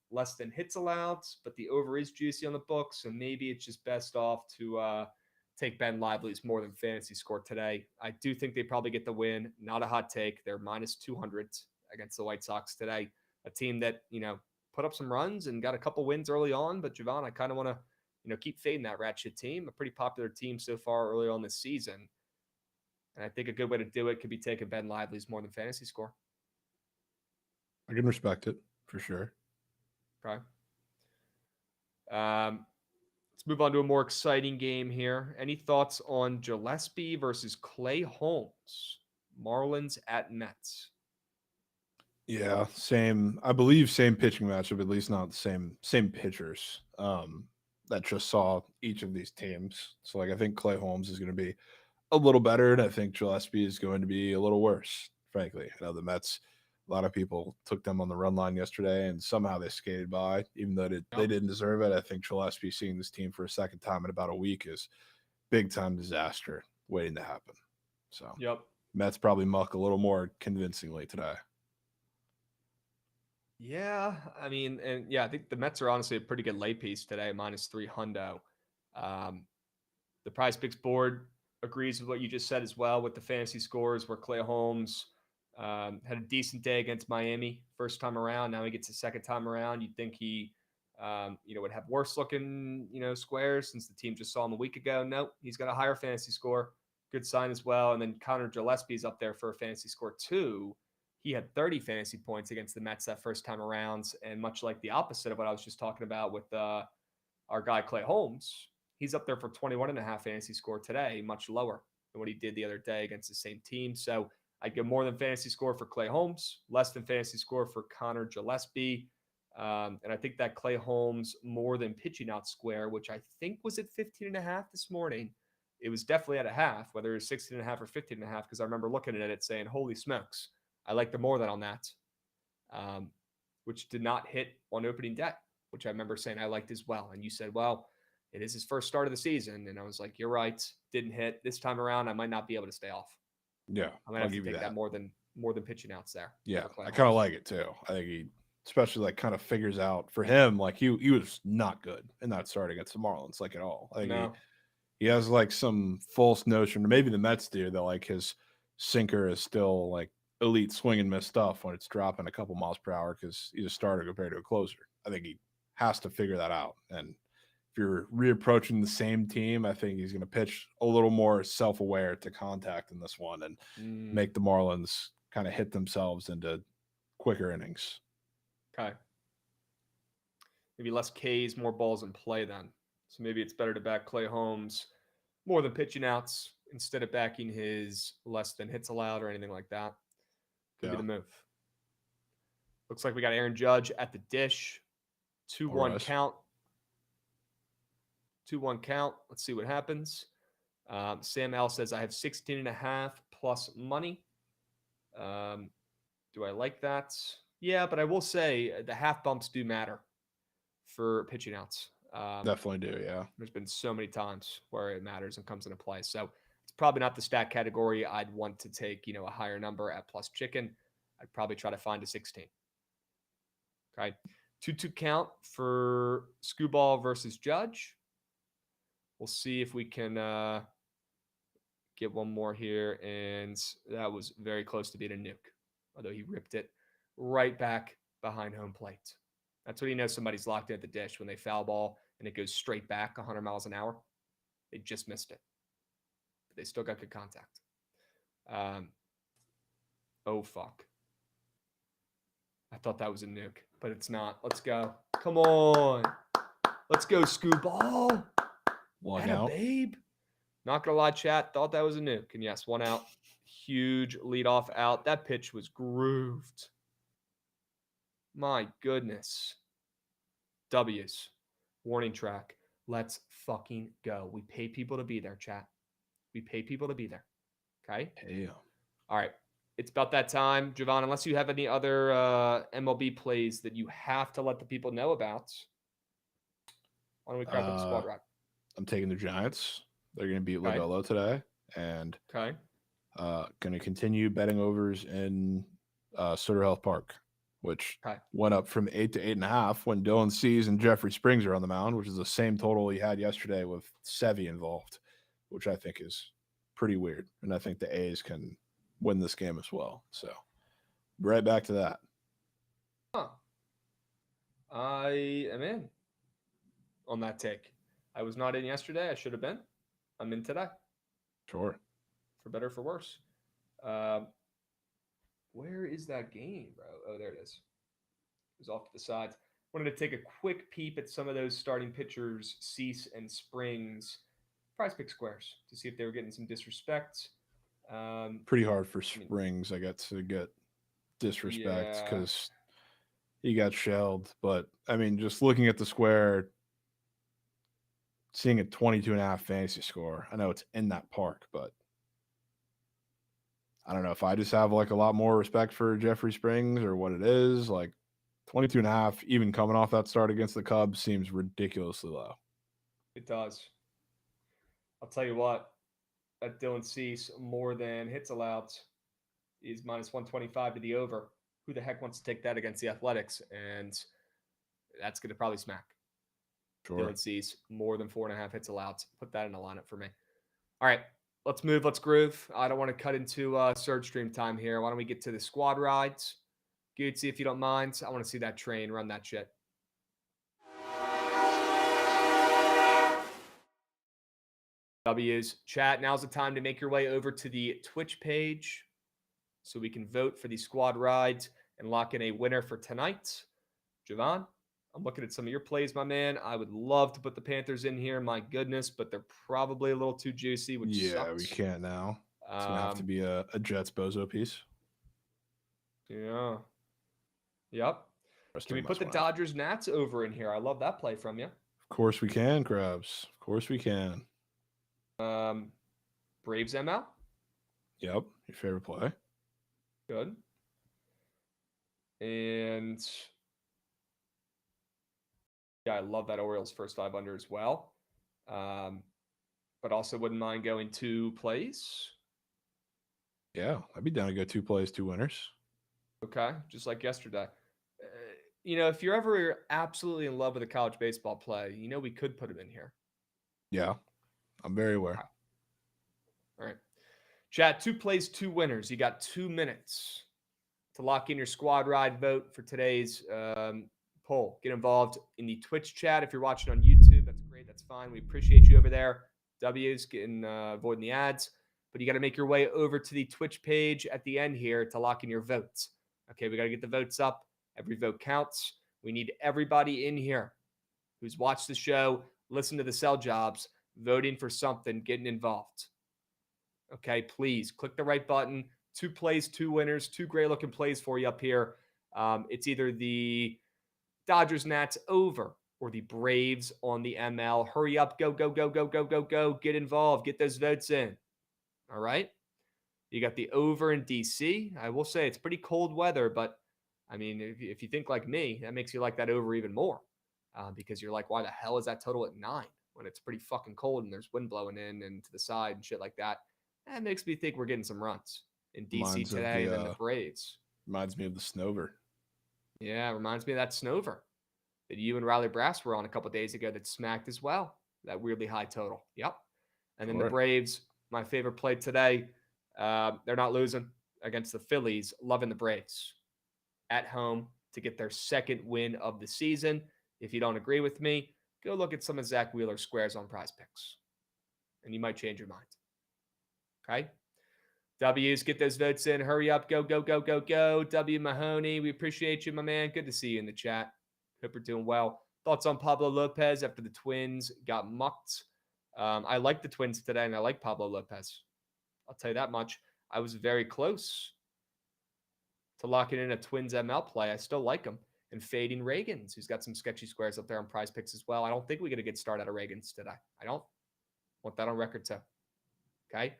less than hits allowed, but the over is juicy on the books, so maybe it's just best off to take Ben Lively's more than fantasy score today. I do think they probably get the win. Not a hot take. They're minus 200 against the White Sox today. A team that, put up some runs and got a couple wins early on. But Jovan, I kind of want to, keep fading that ratchet team. A pretty popular team so far early on this season. And I think a good way to do it could be taking Ben Lively's more than fantasy score. I can respect it for sure. Okay. Let's move on to a more exciting game here. Any thoughts on Gillespie versus Clay Holmes? Marlins at Mets. Yeah, same. I believe same pitching matchup, at least not the same pitchers. That just saw each of these teams. So, I think Clay Holmes is going to be a little better, and I think Gillespie is going to be a little worse. Frankly, I know the Mets. A lot of people took them on the run line yesterday, and somehow they skated by, even though they didn't deserve it. I think Gillespie seeing this team for a second time in about a week is big-time disaster waiting to happen. So, Mets probably muck a little more convincingly today. Yeah, I think the Mets are honestly a pretty good lay piece today, minus 300. The Prize Picks board agrees with what you just said as well with the fantasy scores, where Clay Holmes had a decent day against Miami first time around. Now he gets a second time around. You'd think he, would have worse looking, squares since the team just saw him a week ago. Nope, he's got a higher fantasy score. Good sign as well. And then Connor Gillespie's up there for a fantasy score too. He had 30 fantasy points against the Mets that first time around. And much like the opposite of what I was just talking about with our guy Clay Holmes, he's up there for 21.5 fantasy score today, much lower than what he did the other day against the same team. So I'd get more than fantasy score for Clay Holmes, less than fantasy score for Connor Gillespie. And I think that Clay Holmes more than pitching out square, which I think was at 15.5 this morning. It was definitely at a half, whether it was 16.5 or 15.5, because I remember looking at it saying, holy smokes, I like the more than on that, which did not hit on opening day, which I remember saying I liked as well. And you said, well, it is his first start of the season. And I was like, you're right. Didn't hit. This time around, I might not be able to stay off. Yeah. I might have to take that more than more than pitching outs there. Yeah, I kind of like it too. I think he, especially like kind of figures out for him, like he was not good in that start against the Marlins, like at all. I think he has like some false notion, or maybe the Mets do, that like his sinker is still like elite swing and miss stuff when it's dropping a couple miles per hour because he's a starter compared to a closer. I think he has to figure that out. And if you're reapproaching the same team, I think he's going to pitch a little more self-aware to contact in this one and make the Marlins kind of hit themselves into quicker innings. Okay. Maybe less Ks, more balls in play then. So maybe it's better to back Clay Holmes more than pitching outs instead of backing his less than hits allowed or anything like that. Could be the move. Looks like we got Aaron Judge at the dish. 2-1 count. 2-1 count. Let's see what happens. Sam L says, I have 16.5 plus money. Do I like that? Yeah, but I will say the half bumps do matter for pitching outs. Definitely do, yeah. There's been so many times where it matters and comes into play. So it's probably not the stat category I'd want to take, a higher number at plus chicken. I'd probably try to find a 16. Okay. 2-2 count for Skubal versus Judge. We'll see if we can get one more here. And that was very close to being a nuke, although he ripped it right back behind home plate. That's what you know somebody's locked in at the dish when they foul ball and it goes straight back 100 miles an hour. They just missed it. But they still got good contact. Oh, fuck. I thought that was a nuke, but it's not. Let's go. Come on. Let's go, Skubal. One out. Babe. Not going to lie, chat. Thought that was a nuke. And yes, 1 out. Huge leadoff out. That pitch was grooved. My goodness. W's. Warning track. Let's fucking go. We pay people to be there, chat. We pay people to be there. Okay? Yeah. All right. It's about that time. Jovan, unless you have any other MLB plays that you have to let the people know about, why don't we crack up the squad ride? I'm taking the Giants. They're going to beat Lodolo today. And going to continue betting overs in Sutter Health Park, which went up from 8 to 8.5 when Dylan Cease and Jeffrey Springs are on the mound, which is the same total he had yesterday with Sevy involved, which I think is pretty weird. And I think the A's can win this game as well. So right back to that. I am in on that take. I was not in yesterday. I should have been. I'm in today. Sure. For better or for worse. Where is that game, bro? Oh, there it is. It was off to the sides. Wanted to take a quick peep at some of those starting pitchers, Cease and Springs, prize pick squares to see if they were getting some disrespect. Pretty hard for Springs, I got to get disrespect because he got shelled. But, I mean, just looking at the square, seeing a 22.5 fantasy score, I know it's in that park, but I don't know if I just have like a lot more respect for Jeffrey Springs or what it is. Like 22.5, even coming off that start against the Cubs, seems ridiculously low. It does. I'll tell you what, that Dylan Cease more than hits allowed is minus 125 to the over. Who the heck wants to take that against the Athletics? And that's going to probably smack. Sure. Dylan Cease more than 4.5 hits allowed. Put that in a lineup for me. All right, let's move. Let's groove. I don't want to cut into surge stream time here. Why don't we get to the squad rides? Gootsy, if you don't mind. I want to see that train run that shit. W's. Chat, now's the time to make your way over to the Twitch page so we can vote for the squad rides and lock in a winner for tonight. Jovan, I'm looking at some of your plays, my man. I would love to put the Panthers in here, my goodness, but they're probably a little too juicy, which sucks. We can't now. It's going to have to be a Jets bozo piece. Yeah. Yep. Can we put the Dodgers Nats over in here? I love that play from you. Of course we can, Krabs. Of course we can. Braves ML? Yep. Your favorite play. Good. And yeah, I love that Orioles first 5 under as well. But also wouldn't mind going 2 plays. Yeah, I'd be down to go 2 plays, 2 winners. Okay, just like yesterday. If you're ever absolutely in love with a college baseball play, we could put him in here. Yeah, I'm very aware. Okay. All right. Chat, 2 plays, 2 winners. You got 2 minutes to lock in your squad ride vote for today's poll. Get involved in the Twitch chat. If you're watching on YouTube, that's great. That's fine. We appreciate you over there. W's getting avoiding the ads. But you got to make your way over to the Twitch page at the end here to lock in your votes. Okay, we got to get the votes up. Every vote counts. We need everybody in here who's watched the show, listened to the sell jobs, voting for something, getting involved. Okay, please click the right button. 2 plays, 2 winners, 2 great looking plays for you up here. It's either the Dodgers Nats over or the Braves on the ML. Hurry up, go, go, go, go, go, go, go. Get involved. Get those votes in. All right. You got the over in DC. I will say it's pretty cold weather, but I mean, if you think like me, that makes you like that over even more because you're like, why the hell is that total at 9 when it's pretty fucking cold and there's wind blowing in and to the side and shit like that? That makes me think we're getting some runs in DC today and then the Braves. Reminds me of the Snover. Yeah, it reminds me of that Snover that you and Riley Brass were on a couple days ago that smacked as well. That weirdly high total. Yep. And then the Braves, my favorite play today. They're not losing against the Phillies. Loving the Braves at home to get their 2nd win of the season. If you don't agree with me, go look at some of Zach Wheeler's squares on Prize Picks, and you might change your mind. Okay? W's, get those votes in. Hurry up. Go, go, go, go, go. W. Mahoney, we appreciate you, my man. Good to see you in the chat. Hope you're doing well. Thoughts on Pablo Lopez after the Twins got mucked? I like the Twins today, and I like Pablo Lopez. I'll tell you that much. I was very close to locking in a Twins ML play. I still like him. And fading Reagans, who's got some sketchy squares up there on Prize Picks as well. I don't think we get a good start out of Reagans today. I don't want that on record too. Okay?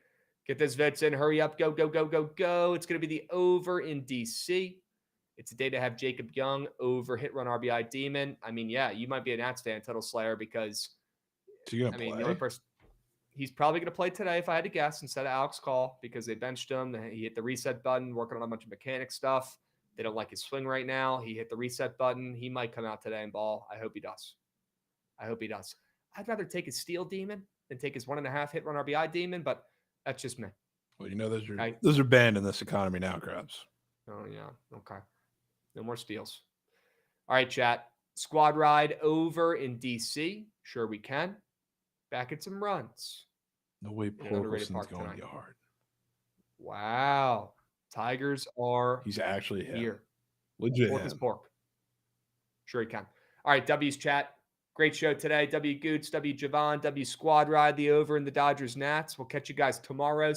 Get those votes in. Hurry up. Go, go, go, go, go. It's going to be the over in DC. It's a day to have Jacob Young over hit run RBI Demon. I mean, yeah, you might be a Nats fan, Total Slayer, because the only person he's probably going to play today, if I had to guess, instead of Alex Call, because they benched him. He hit the reset button, working on a bunch of mechanic stuff. They don't like his swing right now. He hit the reset button. He might come out today and ball. I hope he does. I'd rather take his Steel Demon than take his 1.5 hit run RBI Demon, but that's just me. Well, those are banned in this economy now, Krabs. Oh, yeah. Okay. No more steals. All right, chat. Squad ride over in DC. Sure we can. Back at some runs. No way Torkelson's going yard. Wow. Tigers are He's actually here. Legit. Pork is pork. Sure he can. All right, W's chat. Great show today. W Goots, W Jovan, W Squad Ride, the over in the Dodgers Nats. We'll catch you guys tomorrow.